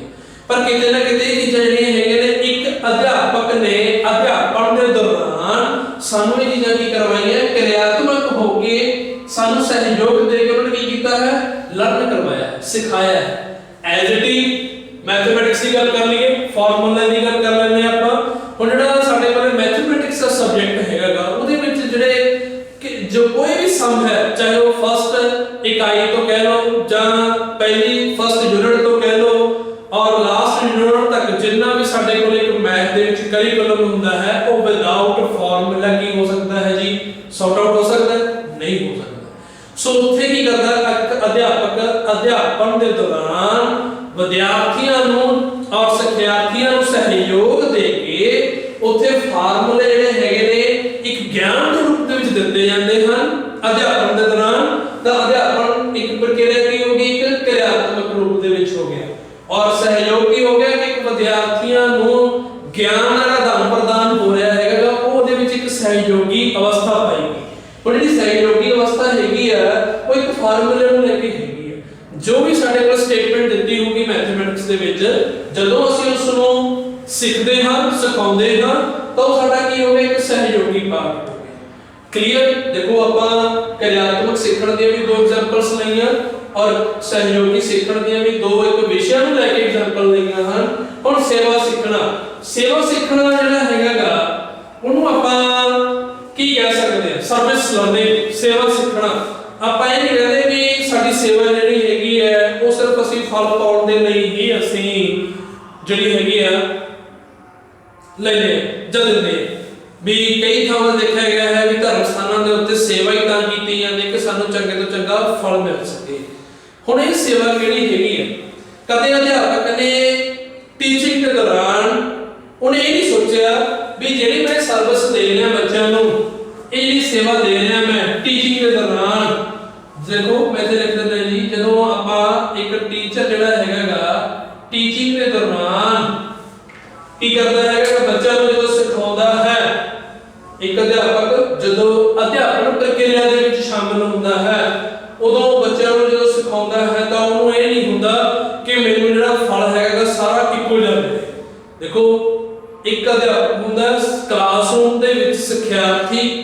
ਪਰ ਕਿਤੇ ਨਾ ਕਿਤੇ ਇਹ ਚੀਜ਼ਾਂ ਜਿਹੜੀਆਂ ਹੈਗੇ ਨੇ ਇੱਕ ਅਧਿਆਪਕ ਨੇ ਅਧਿਆਪਨ ਦੇ ਦੌਰਾਨ ਸਾਨੂੰ ਇਹ ਚੀਜ਼ਾਂ ਕੀ ਕਰਵਾਈਆਂ ਕਿਰਿਆਤਮਕ ਹੋ ਕੇ ਸਾਨੂੰ ਸਹਿਯੋਗ ਦੇ ਕੇ ਉਹਨਾਂ ਨੇ ਕੀ ਕੀਤਾ ਹੈ ਲਰਨ ਕਰਵਾਇਆ ਸਿਖਾਇਆ ਐਜ਼ ਇਟ ਇਜ਼। मैथमेटिक्स की गल कर लिए फार्मूले की गल कर लेने ਆਪਾਂ ਹੁਣ ਜਿਹੜਾ ਸਾਡੇ ਕੋਲ मैथमेटिक्स ਦਾ ਸਬਜੈਕਟ ਹੈਗਾ ਉਹਦੇ ਵਿੱਚ ਜਿਹੜੇ ਜੋ ਕੋਈ ਵੀ ਸਮ ਹੈ ਚਾਹੇ ਉਹ ਫਸਟ ਇਕਾਈ ਤੋਂ ਕਹਿ ਲਓ ਜਾਂ ਪਹਿਲੀ ਫਸਟ ਯੂਨਿਟ ਤੋਂ ਕਹਿ ਲਓ ਔਰ ਲਾਸਟ ਯੂਨਿਟ ਤੱਕ ਜਿੰਨਾ ਵੀ ਸਾਡੇ ਕੋਲ ਇੱਕ ਮੈਥ ਦੇ ਵਿੱਚ ਕਰਿਕੂਲਮ ਹੁੰਦਾ ਹੈ ਉਹ ਵਿਦਆਊਟ ਫਾਰਮੂਲਾ ਕੀ ਹੋ ਸਕਦਾ ਹੈ ਜੀ ਸੌਰਟ ਆਊਟ ਹੋ ਸਕਦਾ ਨਹੀਂ ਹੋ ਸਕਦਾ। ਸੋ ਉੱਥੇ ਕੀ ਕਰਦਾ ਇੱਕ ਅਧਿਆਪਕ ਅਧਿਆਪਨ ਦੇ ਦੌਰਾਨ ਵਿਦਿਆਰਥੀਆਂ ਨੂੰ ਔਰ ਸਿੱਖਿਆਰਥੀਆਂ ਨੂੰ ਸਹਿਯੋਗ ਦੇ ਕੇ ਉੱਥੇ ਫਾਰਮੂਲੇ ਜਿਹੜੇ ਹੈਗੇ ਨੇ ਇੱਕ ਗਿਆਨ ਦੇ ਰੂਪ ਦੇ ਵਿੱਚ ਦਿੱਤੇ ਜਾਂਦੇ ਹਨ ਅਧਿਆਪਨ ਦੇ ਦੌਰਾਨ। ਤਾਂ ਅਧਿਆਪਨ ਇੱਕ ਪ੍ਰਕਿਰਿਆ ਕੀ ਹੋ ਗਈ ਇੱਕ ਕਿਰਿਆਤਮਕ ਰੂਪ ਦੇ ਵਿੱਚ ਹੋ ਗਿਆ ਔਰ ਸਹਿਯੋਗ ਕੀ ਹੋ ਗਿਆ ਕਿ ਇੱਕ ਵਿਦਿਆਰਥੀਆਂ ਨੂੰ ਗਿਆਨ ਦਾ ਆਦਾਨ ਪ੍ਰਦਾਨ ਹੋ ਰਿਹਾ ਹੈਗਾ ਉਹਦੇ ਵਿੱਚ ਇੱਕ ਸਹਿਯੋਗੀ ਅਵਸਥਾ ਪਾਏਗੀ। ਹੁਣ ਜਿਹੜੀ ਸਹਿਯੋਗੀ ਅਵਸਥਾ ਹੈਗੀ ਆ ਉਹ ਇੱਕ ਫਾਰਮੂਲੇ ਨੂੰ ਲੈ ਕੇ ਹੈਗੀ ਜੋ ਵੀ ਸਾਡੇ ਕੋਲ ਸਟੇਟਮੈਂਟ ਦਿੱਤੀ ਹੋਊਗੀ ਮੈਥਮੈਟਿਕਸ ਦੇ ਵਿੱਚ ਜਦੋਂ ਅਸੀਂ ਉਸ ਨੂੰ ਸਿੱਖਦੇ ਹਾਂ ਸਿਖਾਉਂਦੇ ਹਾਂ ਤਾਂ ਉਹ ਸਾਡਾ ਕੀ ਹੋਵੇ ਇੱਕ ਸਹਿਯੋਗੀ ਪਾਰਟ ਹੋਵੇ। ਕਲੀਅਰ। ਦੇਖੋ ਆਪਾਂ ਕਿਰਿਆਤਮਕ ਸਿੱਖਣ ਦੀਆਂ ਵੀ 2 ਐਗਜ਼ਾਮਪਲਸ ਲਈਆਂ ਔਰ ਸਹਿਯੋਗੀ ਸਿੱਖਣ ਦੀਆਂ ਵੀ 2 ਇੱਕ ਵਿਸ਼ਿਆਂ ਨੂੰ ਲੈ ਕੇ ਐਗਜ਼ਾਮਪਲ ਲਈਆਂ ਹਨ। ਹੁਣ ਸੇਵਾ ਸਿੱਖਣਾ ਜਿਹੜਾ ਹੈਗਾਗਾ ਉਹਨੂੰ ਆਪਾਂ ਕੀ ਕਹਿ ਸਕਦੇ ਹਾਂ ਸਰਵਿਸ ਲਰਨਿੰਗ ਸੇਵਾ ਸਿੱਖਣਾ। ਆਪਾਂ ਇਹ ਨਹੀਂ ਕਹਿੰਦੇ ਵੀ ਸਾਡੀ ਸੇਵਾ ਜਿਹੜੀ ਹੈਗੀ ਹੈ ਉਹ ਸਿਰਫ ਅਸੀਂ ਫਲ ਪਾਉਣ ਦੇ ਲਈ ਹੀ ਅਸੀਂ ਜਿਹੜੀ ਹੈਗੀ ਆ ਲੈਨੇ ਦਿੰਦੇ ਵੀ ਕਈ ਥਾਵਾਂ ਦੇਖਿਆ ਗਿਆ ਹੈ ਵੀ ਧਰਮ ਸਥਾਨਾਂ ਦੇ ਉੱਤੇ ਸੇਵਾ ਹੀ ਤਾਂ ਕੀਤੀ ਜਾਂਦੀ ਕਿ ਸਾਨੂੰ ਚੰਗੇ ਤੋਂ ਚੰਗਾ ਫਲ ਮਿਲ ਸਕੇ। ਹੁਣ ਇਹ ਸੇਵਾ ਕਿਹੜੀ ਹੈਗੀ ਹੈ ਕਦੇ ਅਧਿਆਪਕ ਨੇ ਟੀਚਿੰਗ ਦੇ ਦੌਰਾਨ ਉਹਨੇ ਇਹ ਨਹੀਂ ਸੋਚਿਆ ਵੀ ਜਿਹੜੀ ਮੈਂ ਸਰਵਿਸ ਦੇ ਰਿਹਾ ਬੱਚਿਆਂ ਨੂੰ ਇਹ ਜਿਹੜੀ ਸੇਵਾ ਦੇ ਰਿਹਾ ਮੈਂ ਟੀਚਿੰਗ ਦੇ ਦੌਰਾਨ ਦੇਖੋ ਮੈਂ ਤੇ ਲਿਖ ਦਿੰਦਾ ਜੀ ਜਦੋਂ ਆਪਾਂ ਇੱਕ ਟੀਚਰ ਜਿਹੜਾ ਹੈਗਾਗਾ ਟੀਚਿੰਗ ਦੇ ਦੌਰਾਨ ਕੀ ਕਰਦਾ ਹੈਗਾ ਬੱਚਿਆਂ ਨੂੰ ਜਦੋਂ ਸਿਖਾਉਂਦਾ ਹੈ ਇੱਕ ਅਧਿਆਪਕ ਜਦੋਂ ਅਧਿਆਪਨ ਪ੍ਰਕਿਰਿਆ ਦੇ ਵਿੱਚ ਸ਼ਾਮਲ ਹੁੰਦਾ ਹੈ ਉਦੋਂ ਬੱਚਿਆਂ ਨੂੰ ਜਦੋਂ ਸਿਖਾਉਂਦਾ ਹੈ ਤਾਂ ਉਹਨੂੰ ਇਹ ਨਹੀਂ ਹੁੰਦਾ ਕਿ ਮੈਨੂੰ ਜਿਹੜਾ ਫਲ ਹੈਗਾ ਸਾਰਾ ਇੱਕੋ ਜਿਹਾ ਮਿਲੇ। ਦੇਖੋ ਇੱਕ ਅਧਿਆਪਕ ਹੁੰਦਾ ਕਲਾਸਰੂਮ ਦੇ ਵਿੱਚ ਸਿੱਖਿਆਰਥੀ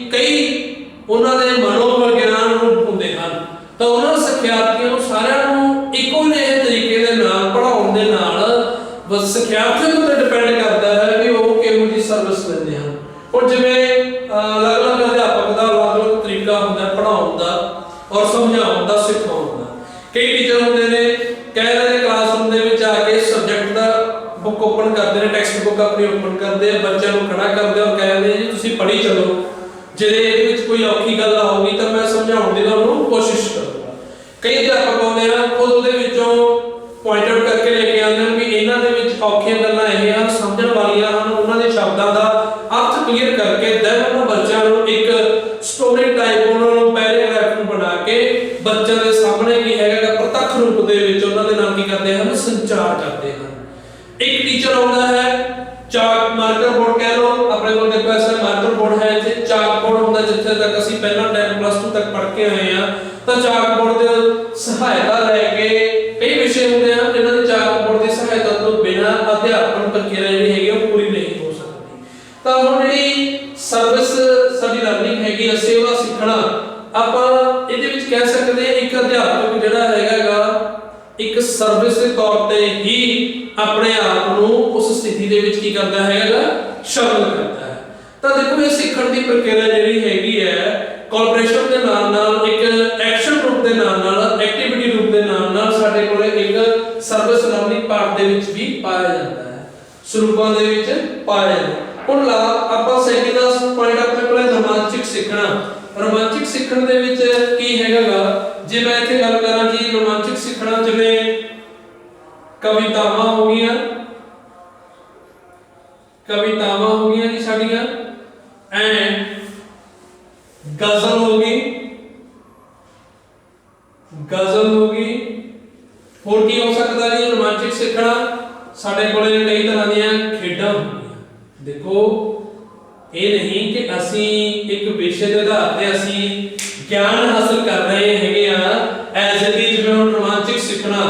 ਉਹਨਾਂ ਦੇ ਮਨੋਵਿਗਿਆਨ ਰੂਪ ਹੁੰਦੇ ਹਨ। ਤਾਂ ਉਹਨਾਂ ਸਿੱਖਿਆਰਥੀਆਂ ਨੂੰ ਸਾਰਿਆਂ ਨੂੰ ਇੱਕੋ ਜਿਹੇ ਤਰੀਕੇ ਦੇ ਨਾਲ ਪੜ੍ਹਾਉਣ ਦੇ ਨਾਲ ਬਸ ਸਿੱਖਿਆਰਥੀਆਂ ਉੱਤੇ ਡਿਪੈਂਡ ਕਰਦਾ ਹੈ ਵੀ ਉਹ ਕਿਹੋ ਜਿਹੀ ਸਰਵਿਸ ਲੈਂਦੇ ਹਨ। ਹੁਣ ਜਿਵੇਂ ਅਲੱਗ-ਅਲੱਗ ਅਧਿਆਪਕ ਦਾ ਅਲੱਗ-ਅਲੱਗ ਤਰੀਕਾ ਹੁੰਦਾ ਪੜ੍ਹਾਉਣ ਦਾ ਔਰ ਸਮਝਾਉਣ ਦਾ, ਸਿਖਾਉਣ ਦਾ। ਕਈ ਟੀਚਰ ਹੁੰਦੇ ਨੇ ਕਹਿ ਰਹੇ ਨੇ ਕਲਾਸਰੂਮ ਦੇ ਵਿੱਚ ਆ ਕੇ ਸਬਜੈਕਟ ਦਾ ਬੁੱਕ ਓਪਨ ਕਰਦੇ ਨੇ, ਟੈਕਸਟ ਬੁੱਕ ਆਪਣੀ ਓਪਨ ਕਰਦੇ ਆ, ਬੱਚਿਆਂ ਨੂੰ ਖੜਾ ਕਰਦੇ ਔਰ ਕਹਿੰਦੇ ਜੀ ਤੁਸੀਂ ਪੜ੍ਹੀ ਚੱਲੋ, ਜੇ ਇਹਦੇ ਵਿੱਚ ਕੋਈ ਔਖੀ ਗੱਲ ਆਊਗੀ ਤਾਂ ਮੈਂ ਸਮਝਾਉਣ ਦੀ ਤੁਹਾਨੂੰ ਕੋਸ਼ਿਸ਼ ਕਰੂੰਗਾ। ਕਈ ਅਧਿਆਪਕ ਆਉਂਦੇ ਆ ਖੁਦ ਉਹਦੇ ਵਿੱਚੋਂ ਪੁਆਇੰਟ ਆਊਟ ਕਰਕੇ ਲੈ ਕੇ ਆਉਂਦੇ ਨੇ ਵੀ ਇਹਨਾਂ ਦੇ ਵਿੱਚ ਔਖੀਆਂ ਗੱਲਾਂ ਇਹ ਹਨ, ਸਮਝਣ ਵਾਲੀਆਂ ਹਨ, ਉਹਨਾਂ ਦੇ ਸ਼ਬਦਾਂ ਦਾ ਅਰਥ ਕਲੀਅਰ ਕਰਕੇ ਦੈਨ ਉਹਨਾਂ ਬੱਚਿਆਂ ਨੂੰ ਇੱਕ ਸਟੋਰੀ ਟਾਈਪ ਉਹਨਾਂ ਨੂੰ ਪੈਰਾਗ੍ਰਾਫ ਨੂੰ ਬਣਾ ਕੇ ਬੱਚਿਆਂ ਦੇ ਸਾਹਮਣੇ ਕੀ ਹੈਗਾ ਪ੍ਰਤੱਖ ਰੂਪ ਦੇ ਵਿੱਚ ਉਹਨਾਂ ਦੇ ਨਾਲ ਕੀ ਕਰਦੇ ਹਨ, ਸੰਚਾਰ ਕਰਦੇ ਹਨ। ਇੱਕ ਟੀਚਰ ਆਉਂਦਾ ਹੈ ਚਾਕ ਮਾਰਕਰ ਬੋਰਡ ਕਹਿ ਲਓ, ਆਪਣੇ ਕੋਲ ਦੇਖੋ ਐਸਾ ਮਾਰਕਰ ਬੋਰਡ ਹੈ, ਇੱਥੇ ਚਾਕ ਬੋਰਡ ਹੁੰਦਾ ਜਿੱਥੇ ਤੱਕ ਅਸੀਂ ਪਹਿਲਾਂ 10 ਪਲੱਸ 2 ਤੱਕ ਪੜ੍ਹ ਕੇ ਆਏ ਆ। ਤਾਂ ਚਾਕ ਬੋਰਡ ਦੀ ਸਹਾਇਤਾ ਲੈ ਕੇ ਕਈ ਵਿਸ਼ੇ ਹੁੰਦੇ ਹਨ ਜਿਨ੍ਹਾਂ ਦੀ ਚਾਕ ਬੋਰਡ ਦੀ ਸਹਾਇਤਾ ਤੋਂ ਬਿਨਾਂ ਅਧਿਆਪਨ ਪ੍ਰਕਿਰਿਆ ਜਿਹੜੀ ਹੈਗੀ ਉਹ ਪੂਰੀ ਨਹੀਂ ਹੋ ਸਕਦੀ। ਤਾਂ ਹੁਣ ਜਿਹੜੀ ਸਰਵਿਸ ਸਾਡੀ ਲਰਨਿੰਗ ਹੈਗੀ ਹੈ, ਸੇਵਾ ਸਿੱਖਣਾ, ਆਪਾਂ ਇਹਦੇ ਵਿੱਚ ਕਹਿ ਸਕਦੇ ਹਾਂ ਇੱਕ ਅਧਿਆਪਕ ਜਿਹੜਾ ਹੈਗਾ ਇੱਕ ਸਰਵਿਸ ਦੇ ਤੌਰ ਤੇ ਹੀ ਆਪਣੇ ਆਪ ਨੂੰ ਉਸ ਸਥਿਤੀ ਦੇ ਵਿੱਚ ਕੀ ਕਰਦਾ ਹੈਗਾ, ਸ਼ਾਮਲ ਕਰਦਾ ਹੈ। ਤਾਂ ਦੇਖੋ ਇਹ ਸਿੱਖਣ ਦੀ ਪ੍ਰਕਿਰਿਆ ਜਿਹੜੀ ਹੈਗੀ ਹੈ ਕੋਲੈਬੋਰੇਸ਼ਨ ਦੇ ਨਾਲ ਇੱਕ ਐਕਸ਼ਨ ਰੂਪ ਦੇ ਨਾਲ ਐਕਟੀਵਿਟੀ ਰੂਪ ਦੇ ਨਾਲ ਸਾਡੇ ਕੋਲ ਇੱਕ ਸਰਵਿਸ ਲਰਨਿੰਗ ਪਾਰਟ ਦੇ ਵਿੱਚ ਵੀ ਪਾਇਆ ਜਾਂਦਾ ਹੈ, ਸਰੂਪਾਂ ਦੇ ਵਿੱਚ ਪਾਇਆ ਜਾਂਦਾ। ਹੁਣ ਆਪਾਂ ਸੈਕਿੰਡ ਪੁਆਇੰਟ ਆਪਣੇ ਕੋਲ ਰੋਮਾਂਚਿਕ ਸਿੱਖਣਾ। ਰੋਮਾਂਚਿਕ ਸਿੱਖਣ ਦੇ ਵਿੱਚ ਕੀ ਹੈਗਾ, ਜੇ ਮੈਂ ਇੱਥੇ ਗੱਲ ਕਰਾਂ ਜੀ ਰੋਮਾਂਚਿਕ ਸਿੱਖਣਾ ਜਿਵੇਂ ਕਵਿਤਾਵਾਂ ਹੋ ਗਈਆਂ ਜੀ ਸਾਡੀਆਂ, ਐਂਡ ਗਜ਼ਲ ਹੋ ਗਈ, ਹੋਰ ਕੀ ਹੋ ਸਕਦਾ ਜੀ ਰੋਮਾਂਚਿਕ ਸਿੱਖਣਾ। ਸਾਡੇ ਕੋਲੇ ਕਈ ਤਰ੍ਹਾਂ ਦੀਆਂ ਖੇਡਾਂ ਹੁੰਦੀਆਂ। ਦੇਖੋ ਇਹ ਨਹੀਂ ਕਿ ਅਸੀਂ ਇੱਕ ਵਿਸ਼ੇ ਦੇ ਆਧਾਰ ਤੇ ਅਸੀਂ ਗਿਆਨ ਹਾਸਲ ਕਰ ਰਹੇ ਹੈਗੇ ਆ ਐਜ਼ ਇਟ ਇਜ਼। ਜਿਵੇਂ ਹੁਣ ਰੋਮਾਂਚਿਕ ਸਿੱਖਣਾ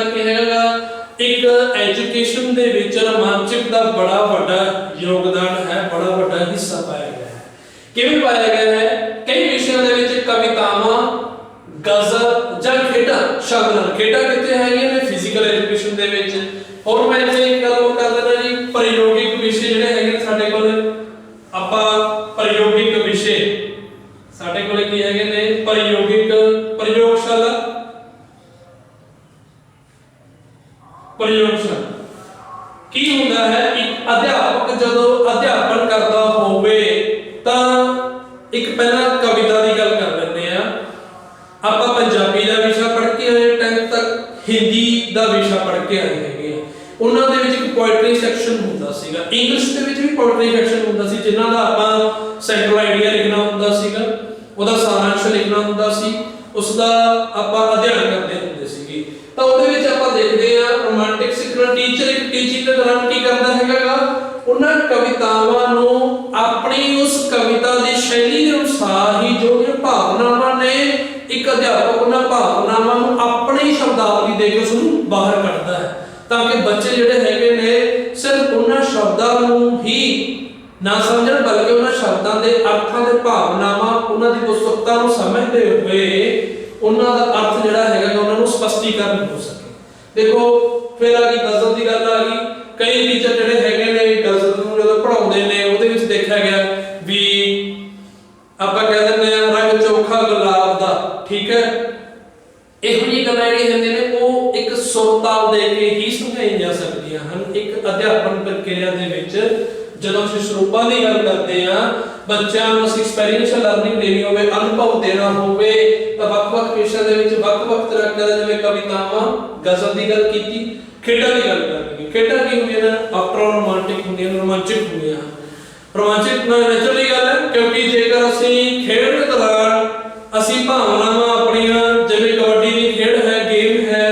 ਕੀ ਹੈਗਾ, ਇੱਕ ਐਜੂਕੇਸ਼ਨ ਦੇ ਵਿੱਚ ਰੋਮਾਂਚਿਕ ਦਾ ਬੜਾ ਵੱਡਾ ਯੋਗਦਾਨ ਹੈ, ਬੜਾ ਵੱਡਾ ਹਿੱਸਾ ਪਾਇਆ ਗਿਆ ਹੈ। ਕਿਵੇਂ ਪਾਇਆ ਗਿਆ ਹੈ, ਕਈ ਵਿਸ਼ਿਆਂ ਦੇ ਵਿੱਚ ਕਵਿਤਾਵਾਂ, ਗਜ਼ਲ ਜਾਂ ਖੇਡਾਂ ਸ਼ਾਮਲ ਹਨ। ਖੇਡਾਂ ਕਿੱਥੇ ਹੈਗੀਆਂ ਨੇ, ਫਿਜ਼ੀਕਲ ਐਜੂਕੇਸ਼ਨ ਦੇ ਵਿੱਚ। ਹੋਰ ਮੈਂ ਇੱਥੇ ਇੱਕ ਗੱਲ ਕਰ ਦਿੰਦਾ ਜੀ, ਪ੍ਰਯੋਗਿਕ ਵਿਸ਼ੇ ਜਿਹੜੇ ਹੈਗੇ ਸਾਡੇ ਕੋਲ, ਆਪਾਂ ਪ੍ਰਯੋਗਿਕ ਵਿਸ਼ੇ ਸਾਡੇ ਕੋਲ ਕੀ ਹੈਗੇ ਨੇ, ਪ੍ਰਯੋਗਸ਼ਾਲਾ ਕੀ ਹੁੰਦਾ ਹੈ, ਇੱਕ ਅਧਿਆਪਕ ਜਦੋਂ ਅਧਿਆਪਨ ਕਰਦਾ ਹੋਵੇ ਤਾਂ ਇੱਕ ਪਹਿਲਾਂ ਕਵਿਤਾ ਦੀ ਗੱਲ ਕਰ ਲੈਂਦੇ ਆ। ਆਪਾਂ ਪੰਜਾਬੀ ਦਾ ਵਿਸ਼ਾ ਪੜ੍ਹ ਕੇ ਆਏ 10th ਤੱਕ, ਹਿੰਦੀ ਦਾ ਵਿਸ਼ਾ ਪੜ੍ਹ ਕੇ ਆਏ ਹੈਗੇ ਆ। ਉਹਨਾਂ ਦੇ ਵਿੱਚ ਇੱਕ ਪੋਇਟਰੀ ਸੈਕਸ਼ਨ ਹੁੰਦਾ ਸੀਗਾ, ਇੰਗਲਿਸ਼ ਦੇ ਵਿੱਚ ਵੀ ਪੋਇਟਰੀ ਸੈਕਸ਼ਨ ਹੁੰਦਾ ਸੀ ਜਿਨ੍ਹਾਂ ਦਾ ਆਪਾਂ ਸੈਂਟਰਲ ਆਈਡੀਆ ਲਿਖਣਾ ਹੁੰਦਾ ਸੀਗਾ, ਉਹਦਾ ਸਾਰਾਂਸ਼ ਲਿਖਣਾ ਹੁੰਦਾ ਸੀ, ਉਸ ਦਾ ਆਪਾਂ ਅਧਿਐਨ ਕਰਦੇ ਹੁੰਦੇ ਸੀਗੇ। ਤਾਂ ਉਹਦੇ ਵਿੱਚ ਆਪਾਂ ਦੇਖਦੇ ਆ ਰੋਮਾਂਟਿਕ ਸਿੱਖਣਾ, ਟੀਚਰ ਇੱਕ ਟੀਚਿੰਗ ਦੇ ਦੌਰਾਨ ਕੀ ਕਰਦਾ ਹੈਗਾ, ਉਹਨਾਂ ਕਵਿਤਾਵਾਂ ਨੂੰ ਆਪਣੀ ਉਸ ਕਵਿਤਾ ਦੀ ਸ਼ੈਲੀ ਦੇ ਅਨੁਸਾਰ ਹੀ ਜੋ ਵੀ ਭਾਵਨਾਵਾਂ ਨੇ, ਇੱਕ ਅਧਿਆਪਕ ਉਹਨਾਂ ਭਾਵਨਾਵਾਂ ਨੂੰ ਆਪਣੀ ਸ਼ਬਦਾਵਲੀ ਦੇ ਕੇ ਉਸ ਨੂੰ ਬਾਹਰ ਕੱਢਦਾ ਹੈ ਤਾਂ ਕਿ ਬੱਚੇ ਜਿਹੜੇ ਹੈਗੇ ਨੇ ਸਿਰਫ ਉਹਨਾਂ ਸ਼ਬਦਾਂ ਨੂੰ ਹੀ ਨਾ ਸਮਝਣ ਬਲਕਿ ਉਹਨਾਂ ਸ਼ਬਦਾਂ ਦੇ ਅਰਥਾਂ ਦੇ ਭਾਵਨਾਵਾਂ, ਉਹਨਾਂ ਦੀ ਪੁਸਤਕਤਾ ਨੂੰ ਸਮਝਦੇ ਹੋਏ ਉਹਨਾਂ ਦਾ ਅਰਥ ਜਿਹੜਾ ਹੈਗਾ ਉਹਨਾਂ ਨੂੰ ਸਪਸ਼ਟੀਕਰਨ ਹੋ ਸਕੇ। ਦੇਖੋ ਫਿਰ ਆ ਗਈ ਗਜ਼ਲ ਦੀ ਗੱਲ ਆ ਗਈ। ਕਈ ਟੀਚਰ ਜਿਹੜੇ ਹੈਗੇ ਨੇ ਗਜ਼ਲ ਨੂੰ ਜਦੋਂ ਪੜ੍ਹਾਉਂਦੇ ਨੇ ਉਹਦੇ ਵਿੱਚ ਦੇਖਿਆ ਗਿਆ ਵੀ ਆਪਾਂ ਕਹਿ ਦਿੰਦੇ ਆ ਰੰਗ ਚੋਖਾ ਗੁਲਾਬ ਦਾ, ਠੀਕ ਹੈ, ਇਹੋ ਜਿਹੀ ਗੱਲਾਂ ਜਿਹੜੀਆਂ ਹੁੰਦੀਆਂ ਨੇ ਉਹ ਇੱਕ ਸੁਰਤਾਲ ਦੇ ਕੇ ਹੀ ਸਮਝਾਈਆਂ ਜਾ ਸਕਦੀਆਂ ਹਨ। ਇੱਕ ਅਧਿਆਪਨ ਪ੍ਰਕਿਰਿਆ ਦੇ ਵਿੱਚ ਜਦੋਂ ਅਸੀਂ ਸਰੂਪਾਂ ਦੀ ਗੱਲ ਕਰਦੇ ਆ, ਬੱਚਿਆਂ ਨੂੰ ਅਸੀਂ ਐਕਸਪੀਰੀਐਂਸ਼ੀਅਲ ਲਰਨਿੰਗ ਦੇਣੀ ਹੋਵੇ, ਅਨੁਭਵ ਦੇਣਾ ਹੋਵੇ ਤਾਂ ਵੱਖ-ਵੱਖ ਵਿਸ਼ਿਆਂ ਦੇ ਵਿੱਚ ਵੱਖ-ਵੱਖ ਤਰ੍ਹਾਂ ਦੇ, ਜਿਵੇਂ ਕਵਿਤਾਵਾਂ, ਗਜ਼ਲ ਦੀ ਗੱਲ ਕੀਤੀ, ਖੇਡਾਂ ਦੀ ਗੱਲ ਕਰਾਂਗੇ। ਖੇਡਾਂ ਕੀ ਹੁੰਦੀਆਂ ਨੇ, ਆਫਟਰ ਆਲ ਰੋਮਾਂਟਿਕ ਹੁੰਦੀਆਂ ਨੇ, ਰੋਮਾਂਚਿਕ ਹੁੰਦੀਆਂ ਹਨ। ਰੋਮਾਂਚਿਕ ਨੈਚੁਰਲੀ ਗੱਲ ਹੈ ਕਿਉਂਕਿ ਜੇਕਰ ਅਸੀਂ ਖੇਡ ਦੇ ਦੌਰਾਨ ਅਸੀਂ ਭਾਵਨਾਵਾਂ ਆਪਣੀਆਂ, ਜਿਵੇਂ ਕਬੱਡੀ ਦੀ ਖੇਡ ਹੈ, ਗੇਮ ਹੈ,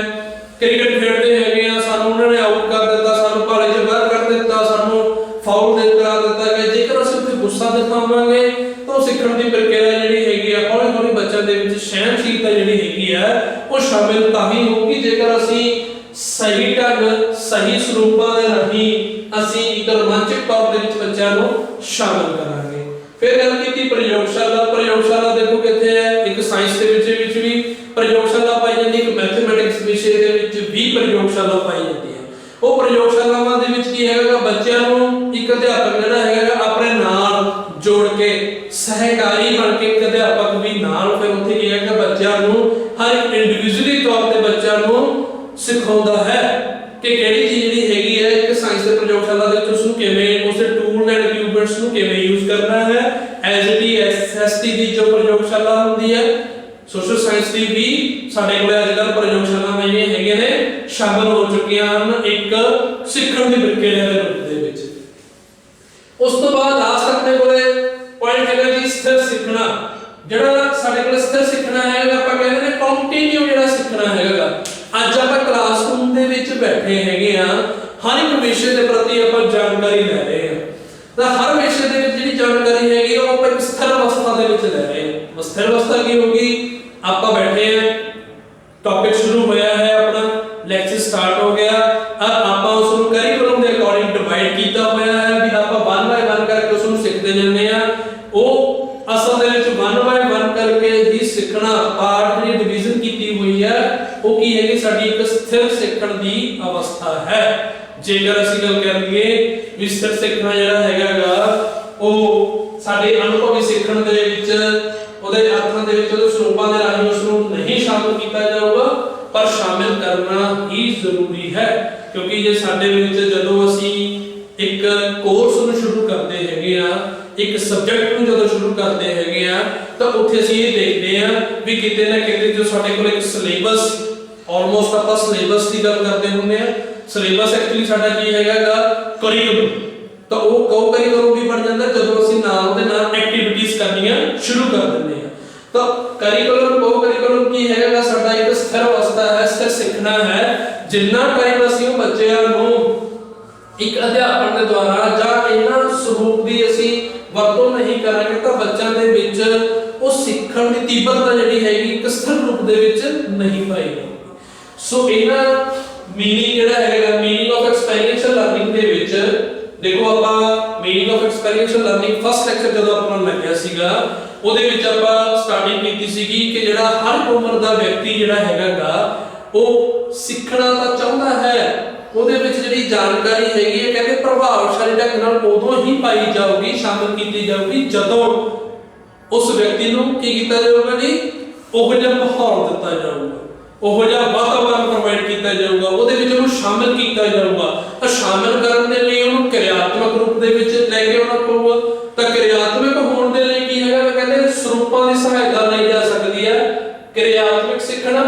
ਕ੍ਰਿਕਟ ਖੇਡਦੇ ਹੈਗੇ ਆ, ਸਾਨੂੰ ਉਹਨਾਂ ਨੇ ਆਊਟ ਕਰ ਦਿੱਤਾ, ਸਾਨੂੰ ਭਾਲੇ 'ਚ ਬਾਹਰ ਕੱਢ ਦਿੱਤਾ, ਸਾਨੂੰ ਫਾਉਲ ਦੇ ਕਰਾ ਦਿੱਤਾ ਗਿਆ, ਜੇਕਰ ਅਸੀਂ ਉੱਥੇ ਗੁੱਸਾ ਦਿਖਾਵਾਂਗੇ ਤਾਂ ਸਿੱਖਣ ਦੀ ਪ੍ਰਕਿਰਿਆ ਜਿਹੜੀ ਹੈਗੀ ਆ ਹੌਲੀ-ਹੌਲੀ ਬੱਚਿਆਂ ਦੇ ਵਿੱਚ ਸਹਿਣਸ਼ੀਲਤਾ ਜਿਹੜੀ ਹੈਗੀ ਆ ਉਹ ਸ਼ਾਮਿਲ ਤਾਂ ਹੀ ਹੋਊਗੀ ਜੇਕਰ ਅਸੀਂ ਸਹੀ ਢੰਗ, ਸਹੀ ਸਰੂਪਾਂ ਦੇ ਰਾਹੀਂ ਅਸੀਂ ਇੱਕ ਰੋਮਾਂਚਕ ਤੌਰ ਦੇ ਵਿੱਚ ਬੱਚਿਆਂ ਨੂੰ ਸ਼ਾਮਿਲ ਕਰਾਂਗੇ। फिर गल की प्रयोगशाला। प्रयोगशाला देखो कितने है, एक साइंस के विच भी प्रयोगशाला पाई जाती है, एक मैथमेटिक्स विषय के विच भी प्रयोगशाला पाई जाती है। वो प्रयोगशालावां दे विच की हैगा बच्चों नूं एक अध्यापक जिहड़ा हैगा अपने नाल जोड़ के सहकारी बन के एक अध्यापक भी नाल फिर उत्थे की हैगा बच्चों नूं हर एक इंडिविजुअली तौर ते बच्चों नूं सिखाउंदा है कि किहड़ी चीज जिहड़ी हैगी है एक साइंस दे प्रयोगशाला दे विच उसनूं किवें उस टूल एंड इक्विपमेंट्स नूं किवें यूज करना है। एसटी एसएसटी दी जो प्रयोगशाला हुंदी है, सोशल साइंस दी भी साडे कोल अजकल प्रयोगशालावां जिहड़ियां हैगीआं ने शामिल हो चुकीआं हन एक सिੱਖਣ ਦੀ ਪ੍ਰਕਿਰਿਆ ਦੇ ਰੂਪ ਦੇ ਵਿੱਚ। ਉਸ ਤੋਂ ਬਾਅਦ ਲਾਸਟ ਆਪਣੇ ਕੋਲੇ ਪੁਆਇੰਟ ਹੈਗਾ ਜੀ ਸਥਿਰ ਸਿੱਖਣਾ। ਜਿਹੜਾ ਸਾਡੇ ਕੋਲ ਸਥਿਰ ਸਿੱਖਣਾ ਹੈਗਾ ਆਪਾਂ ਕਹਿੰਦੇ ਨੇ ਕੰਟੀਨਿਊ ਜਿਹੜਾ ਸਿੱਖਣਾ ਹੈਗਾ। ਅੱਜ ਆਪਾਂ ਕਲਾਸਰੂਮ ਦੇ ਵਿੱਚ ਬੈਠੇ ਹੈਗੇ ਆ, ਹਰ ਇੱਕ ਵਿਸ਼ੇ ਦੇ ਪ੍ਰਤੀ ਆਪਾਂ ਜਾਣਕਾਰੀ ਲੈ ਰਹੇ ਹਾਂ ਤਾਂ ਹਰ ਵਿਸ਼ੇ ਦੇ ਵਿੱਚ ਜਿਹੜੀ ਜਾਣਕਾਰੀ ਹੈਗੀ ਉਹ ਆਪਾਂ ਇੱਕ ਸਥਿਰ ਅਵਸਥਾ ਦੇ ਵਿੱਚ ਲੈ ਰਹੇ ਹਾਂ। ਸਥਿਰ ਅਵਸਥਾ ਕੀ ਹੋਗੀ, ਆਪਾਂ ਬੈਠੇ ਆ, टॉपिक शुरू होया है, अपना लेक्चर स्टार्ट हो गया, अब आपा उसनु करिकुलम दे अकॉर्डिंग डिवाइड कीता होया है भी आपा 1 बाय 1 करके उसनु सिखते जन्ने आ। ओ असल दे विच 1 बाय 1 करके ही सिखना पार्ट दी डिवीजन कीती हुई है ओ की है कि साडी एक स्थिर सिखण दी अवस्था है। जेकर ਅਸੀਂ ਗੱਲ ਕਰ ਲਈਏ ਵੀ ਸਥਿਰ ਸਿੱਖਣਾ ਜਿਹੜਾ ਹੈਗਾਗਾ ਉਹ ਸਾਡੇ ਅਨੁਭਵੀ ਸਿੱਖਣ ਦੇ ਵਿੱਚ ਉਹਦੇ ਅਰਥਾਂ ਦੇ ਵਿੱਚ ਉਹਦੇ ਸਰੂਪਾਂ ਦੇ ਰਾਹੀਂ ਉਸ ਨੂੰ ਨਹੀਂ ਸ਼ਾਮਿਲ ਕੀਤਾ ਜਾਊਗਾ ਪਰ ਸ਼ਾਮਿਲ ਕਰਨਾ ਹੀ ਜ਼ਰੂਰੀ ਹੈ। ਕਿਉਂਕਿ ਜੇ ਸਾਡੇ ਵਿੱਚ ਜਦੋਂ ਅਸੀਂ ਇੱਕ ਕੋਰਸ ਨੂੰ ਸ਼ੁਰੂ ਕਰਦੇ ਹੈਗੇ ਆ, ਇੱਕ ਸਬਜੈਕਟ ਨੂੰ ਜਦੋਂ ਸ਼ੁਰੂ ਕਰਦੇ ਹੈਗੇ ਆ ਤਾਂ ਉੱਥੇ ਅਸੀਂ ਇਹ ਦੇਖਦੇ ਆ ਵੀ ਕਿਤੇ ਨਾ ਕਿਤੇ ਜੋ ਸਾਡੇ ਕੋਲ ਇੱਕ ਸਿਲੇਬਸ ਆਲਮੋਸਟ ਆਪਾਂ ਸਿਲੇਬਸ ਦੀ ਗੱਲ ਕਰਦੇ ਹੁੰਦੇ ਆ। ਸਿਲੇਬਸ ਐਕਚੁਅਲੀ ਸਾਡਾ ਕੀ ਹੈਗਾਗਾ ਕਰਿਕੂਲਮ, ਤਾਂ ਉਹ ਕੋ ਕਰਿਕੂਲਮ ਵੀ ਬਣ ਜਾਂਦਾ ਜਦੋਂ ਅਸੀਂ ਨਾਲ ਦੇ ਨਾਲ ਐਕਟੀਵਿਟੀਜ਼ ਕਰਨੀਆਂ ਸ਼ੁਰੂ ਕਰ ਦਿੰਦੇ ਆ। तो करिकुलम को करिकुलम की हैगा साडा एक स्थिर अवस्था है, स्थिर सीखना है। जिन्ना टाइम ਅਸੀਂ ਉਹ ਬੱਚਿਆਂ ਨੂੰ ਇੱਕ ਅਧਿਆਪਨ ਦੇ ਦੁਆਰਾ ਜਾਂ ਇਹਨਾਂ ਸਰੂਪ ਦੀ ਅਸੀਂ ਵਰਤੋਂ ਨਹੀਂ ਕਰਾਂਗੇ ਤਾਂ ਬੱਚਿਆਂ ਦੇ ਵਿੱਚ ਉਹ ਸਿੱਖਣ ਦੀ ਤੀਬਰਤਾ ਜਿਹੜੀ ਹੈਗੀ ਇੱਕ ਸਥਿਰ ਰੂਪ ਦੇ ਵਿੱਚ ਨਹੀਂ ਪਾਏਗੀ। ਸੋ ਇਹਨਾਂ ਮੀਨਿੰਗ ਜਿਹੜਾ ਹੈਗਾ ਮੀਨਿੰਗ ਆਫ ਐਕਸਪੀਰੀਐਂਸ਼ੀਅਲ ਲਰਨਿੰਗ ਦੇ ਵਿੱਚ ਦੇਖੋ ਆਪਾਂ meaning of experiential learning first lecture ਜਦੋਂ ਆਪਾਂ ਨੂੰ ਲੱਗਿਆ ਸੀਗਾ ਉਹਦੇ ਵਿੱਚ ਆਪਾਂ ਸਟਾਰਟਿੰਗ ਕੀਤੀ ਸੀਗੀ ਕਿ ਜਿਹੜਾ ਹਰ ਉਮਰ ਦਾ ਵਿਅਕਤੀ ਜਿਹੜਾ ਹੈਗਾਗਾ ਉਹ ਸਿੱਖਣਾ ਤਾਂ ਚਾਹੁੰਦਾ ਹੈ, ਉਹਦੇ ਵਿੱਚ ਜਿਹੜੀ ਜਾਣਕਾਰੀ ਹੈਗੀ ਹੈ ਕਹਿੰਦੇ ਪ੍ਰਭਾਵਸ਼ਾਲੀ ਢੰਗ ਨਾਲ ਉਦੋਂ ਹੀ ਪਾਈ ਜਾਊਗੀ, ਸ਼ਾਮਿਲ ਕੀਤੀ ਜਾਊਗੀ ਜਦੋਂ ਉਸ ਵਿਅਕਤੀ ਨੂੰ ਕੀ ਕੀਤਾ ਜਾਊਗਾ ਜੀ, ਉਹ ਜਿਹਾ ਮਾਹੌਲ ਦਿੱਤਾ ਜਾਊਗਾ, ਉਹ ਜਿਹਾ ਵਾਤਾਵਰਣ ਪ੍ਰੋਵਾਈਡ ਕੀਤਾ ਜਾਊਗਾ, ਉਹਦੇ ਵਿੱਚ ਉਹਨੂੰ ਸ਼ਾਮਿਲ ਕੀਤਾ ਜਾਊਗਾ। ਤਾਂ ਸ਼ਾਮਿਲ ਕਰਨ ਦੇ ਲਈ ਉਹਨੂੰ ਕਿਰਿਆਤਮਕ ਰੂਪ ਦੇ ਵਿੱਚ ਲੈ ਕੇ ਆਉਣਾ ਪਊਗਾ। ਤਾਂ ਕਿਰਿਆਤਮਕ ਹੋਣ ਦੇ ਲਈ ਕੀ ਹੈਗਾ ਕਹਿੰਦੇ ਸਰੂਪਾਂ ਦੀ ਸਹਾਇਤਾ ਲਈ ਜਾ ਸਕਦੀ ਹੈ। ਕਿਰਿਆਤਮਕ ਸਿੱਖਣਾ,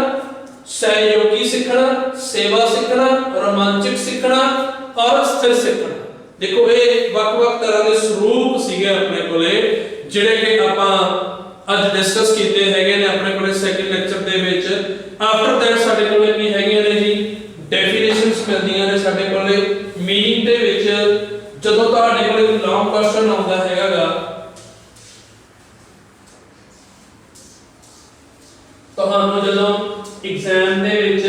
ਸਹਿਯੋਗੀ ਸਿੱਖਣਾ, ਸੇਵਾ ਸਿੱਖਣਾ, ਰੋਮਾਂਚਕ ਸਿੱਖਣਾ ਔਰ ਸਥਿਰ ਸਿੱਖਣਾ। ਦੇਖੋ ਇਹ ਵੱਖ-ਵੱਖ ਤਰ੍ਹਾਂ ਦੇ ਸਰੂਪ ਸੀਗੇ ਆਪਣੇ ਕੋਲੇ ਜਿਹੜੇ ਕਿ ਆਪਾਂ ਅੱਜ ਡਿਸਕਸ ਕੀਤੇ ਹੈਗੇ ਨੇ ਆਪਣੇ ਕੋਲੇ ਸੈਕੰਡ ਲੈਕਚਰ ਦੇ ਵਿੱਚ। ਆਫਟਰ ਦੈਟ ਸਾਡੇ ਕੋਲੇ ਕੀ ਹੈਗੀਆਂ ਨੇ ਜੀ ਡੈਫੀਨੇਸ਼ਨਸ ਮਿਲਦੀਆਂ ਨੇ ਸਾਡੇ ਕੋਲੇ ਮੀਨਿੰਗ ਦੇ ਵਿੱਚ। ਜਦੋਂ ਤੁਹਾਡੇ ਕੋਲੇ ਕੋਈ ਲੌਂਗ ਕੁਐਸਚਨ ਆਉਂਦਾ ਹੈਗਾਗਾ ਤੁਹਾਨੂੰ ਜਦੋਂ एग्जाम ਦੇ ਵਿੱਚ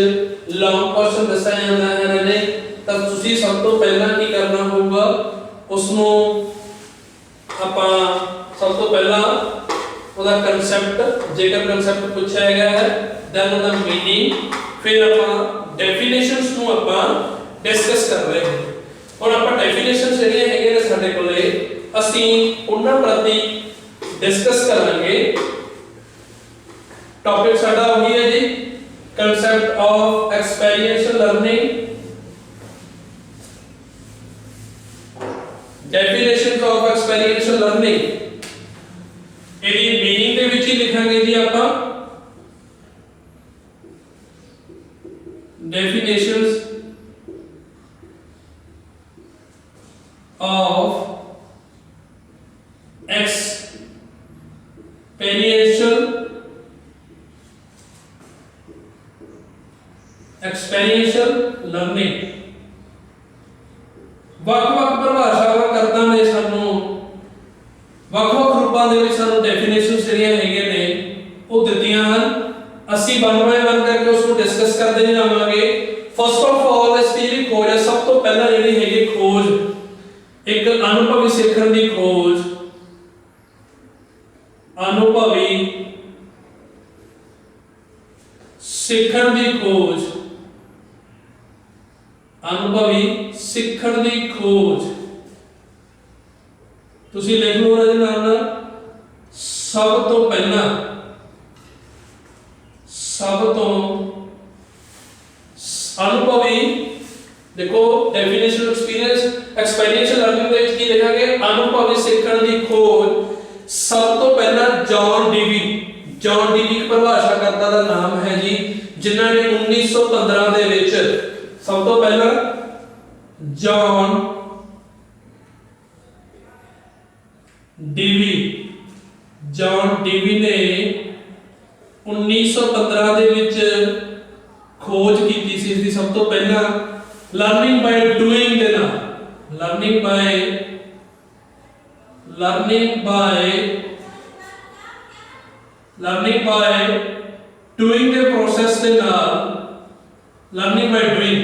ਲੌਂਗ ਕੁਐਸਚਨ ਦੱਸਿਆ ਜਾਂਦਾ ਹੈ ਨੇ ਤਾਂ ਤੁਸੀਂ ਸਭ ਤੋਂ ਪਹਿਲਾਂ ਕੀ ਕਰਨਾ ਹੋਊਗਾ ਉਸ ਨੂੰ ਆਪਾਂ ਸਭ ਤੋਂ ਪਹਿਲਾਂ ਉਹਦਾ ਕਨਸੈਪਟ ਜੇਕਰ ਕਨਸੈਪਟ ਪੁੱਛਿਆ ਹੈਗਾ ਹੈ ਦੈਨ ਉਹਦਾ ਮੀਨਿੰਗ ਫਿਰ ਆਪਾਂ ਡੈਫੀਨੇਸ਼ਨਸ ਨੂੰ ਆਪਾਂ ਡਿਸਕਸ ਕਰ ਰਹੇ ਹਾਂ। ਹੁਣ ਆਪਾਂ ਡੈਫੀਨੇਸ਼ਨਸ ਜਿਹੜੀਆਂ ਹੈਗੀਆਂ ਨੇ ਸਾਡੇ ਕੋਲੇ ਅਸੀਂ ਉਹਨਾਂ ਪ੍ਰਤੀ ਡਿਸਕਸ ਕਰਾਂਗੇ। ਟੌਪਿਕ ਸਾਡਾ ਉਹੀ ਹੈ ਜੀ concept of experiential learning, definitions of experiential learning। ਇਹਦੀ ਮੀਨਿੰਗ ਦੇ ਵਿੱਚ ਹੀ ਲਿਖਾਂਗੇ ਜੀ ਆਪਾਂ definitions of experiential learning। ਵੱਖ-ਵੱਖ ਪਰਿਭਾਸ਼ਾਵਾਂ ਕਰਤਾ ਨੇ ਸਾਨੂੰ ਵੱਖ-ਵੱਖ ਰੂਪਾਂ ਦੇ ਵਿੱਚ ਸਾਨੂੰ ਡੈਫੀਨੇਸ਼ਨਸ ਜਿਹੜੀਆਂ ਹੈਗੀਆਂ ਨੇ ਉਹ ਦਿੱਤੀਆਂ ਹਨ। ਅਸੀਂ 1 ਬਾਏ 1 ਕਰਕੇ ਉਸ ਨੂੰ ਡਿਸਕਸ ਕਰਦੇ ਜਾਵਾਂਗੇ। ਫਸਟ ਆਫ ਆਲ ਇਸ ਦੀ ਜਿਹੜੀ ਖੋਜ ਹੈ ਸਭ ਤੋਂ ਪਹਿਲਾਂ ਜਿਹੜੀ ਹੈਗੀ ਖੋਜ ਇੱਕ ਅਨੁਭਵੀ ਸਿੱਖਣ ਦੀ ਖੋਜ ਸਿੱਖਣ ਦੀ ਖੋਜ, ਅਨੁਭਵੀ ਸਿੱਖਣ ਦੀ ਖੋਜ। ਤੁਸੀਂ ਲਿਖ ਲਓ ਉਹਦੇ ਨਾਲ ਸਭ ਤੋਂ ਪਹਿਲਾਂ, ਸਭ ਤੋਂ ਅਨੁਭਵੀ, ਦੇਖੋ ਡੈਫੀਨੇਸ਼ਨ ਐਕਸਪੀਰੀਐਂਸ਼ੀਅਲ ਲਰਨਿੰਗ ਦੇ ਵਿੱਚ ਕੀ ਲਿਖਾਂਗੇ, ਅਨੁਭਵੀ ਸਿੱਖਣ ਦੀ ਖੋਜ। ਸਭ ਤੋਂ ਪਹਿਲਾਂ ਜੌਨ ਡੀਵੀ ਇੱਕ ਪਰਿਭਾਸ਼ਾ ਕਰਤਾ ਦਾ ਨਾਮ ਹੈ ਜੀ, ਜਿਨ੍ਹਾਂ ਨੇ 1915 ਦੇ ਵਿੱਚ ਸਭ ਤੋਂ ਪਹਿਲਾਂ ਜੌਨ ਡੀਵੀ ਨੇ 1915 ਦੇ ਵਿੱਚ ਖੋਜ ਕੀਤੀ ਸੀ। ਇਸ ਦੀ ਸਭ ਤੋਂ ਪਹਿਲਾਂ ਲਰਨਿੰਗ ਬਾਈ ਡੂਇੰਗ ਦੇ ਨਾਲ, ਲਰਨਿੰਗ ਬਾਈ ਡੂਇੰਗ ਦੇ ਪ੍ਰੋਸੈਸ ਦੇ ਨਾਲ, ਲਰਨਿੰਗ ਬਾਈ ਡੂਇੰਗ।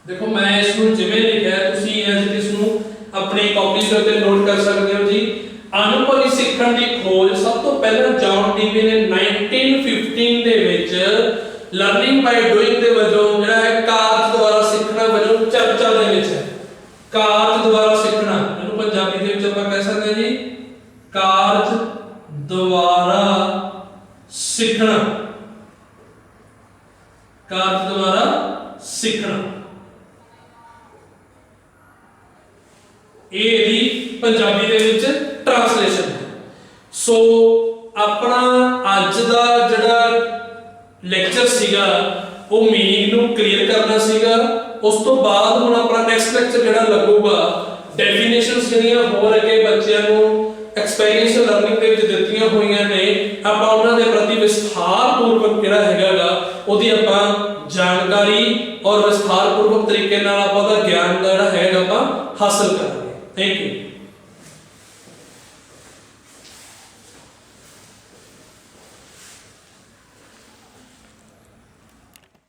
ਦੇਖੋ ਮੈਂ ਇਸ ਨੂੰ ਜਿਵੇਂ ਲਿਖਿਆ ਤੁਸੀਂ ਐਜ਼ ਇਟ ਇਸ ਨੂੰ ਆਪਣੀ ਕਾਪੀ ਦੇ ਉੱਤੇ ਨੋਟ ਕਰ ਸਕਦੇ ਹੋ ਜੀ। ਅਨੁਭਵੀ ਸਿੱਖਣ ਦੀ ਖੋਜ ਸਭ ਤੋਂ ਪਹਿਲਾਂ ਜੌਨ ਡੀਵੀ ਨੇ 1915 ਦੇ ਵਿੱਚ ਲਰਨਿੰਗ ਬਾਈ ਡੂਇੰਗ ਦੇ ਵਜੋਂ ਜਿਹੜਾ ਹੈ ਕਾਰਜ ਦੁਆਰਾ ਸਿੱਖਣਾ ਵਜੋਂ ਚਰਚਾ ਦੇ ਵਿੱਚ ਹੈ। ਕਾਰਜ ਦੁਆਰਾ ਸਿੱਖਣਾ, ਇਹਨੂੰ ਪੰਜਾਬੀ ਦੇ ਵਿੱਚ ਆਪਾਂ ਕਹਿ ਸਕਦੇ ਹਾਂ ਜੀ ਕਾਰਜ ਦੁਆਰਾ ਸਿੱਖਣਾ, ਕਾਰਜ ਦੁਆਰਾ ਸਿੱਖਣਾ। ਇਹ ਇਹਦੀ ਪੰਜਾਬੀ ਦੇ ਵਿੱਚ ਟ੍ਰਾਂਸਲੇਸ਼ਨ ਹੈ। ਸੋ ਆਪਣਾ ਅੱਜ ਦਾ ਜਿਹੜਾ ਲੈਕਚਰ ਸੀਗਾ ਉਹ ਮੀਨਿੰਗ ਨੂੰ ਕਲੀਅਰ ਕਰਨਾ ਸੀਗਾ। ਉਸ ਤੋਂ ਬਾਅਦ ਹੁਣ ਆਪਣਾ ਨੈਕਸਟ ਲੈਕਚਰ ਜਿਹੜਾ ਲੱਗੂਗਾ ਡੈਫੀਨੇਸ਼ਨਸ ਜਿਹੜੀਆਂ ਹੋਰ ਅੱਗੇ ਬੱਚਿਆਂ ਨੂੰ ਐਕਸਪੀਰੀਐਂਸ਼ੀਅਲ ਲਰਨਿੰਗ ਦੇ ਵਿੱਚ ਦਿੱਤੀਆਂ ਹੋਈਆਂ ਨੇ, ਆਪਾਂ ਉਹਨਾਂ ਦੇ ਪ੍ਰਤੀ ਵਿਸਥਾਰ ਪੂਰਵਕ ਜਿਹੜਾ ਹੈਗਾਗਾ ਉਹਦੀ ਆਪਾਂ ਜਾਣਕਾਰੀ ਔਰ ਵਿਸਥਾਰ ਪੂਰਵਕ ਤਰੀਕੇ ਨਾਲ ਆਪਾਂ ਉਹਦਾ ਗਿਆਨ ਜਿਹੜਾ ਹੈਗਾ ਆਪਾਂ ਹਾਸਲ ਕਰਾਂਗੇ। Thank you.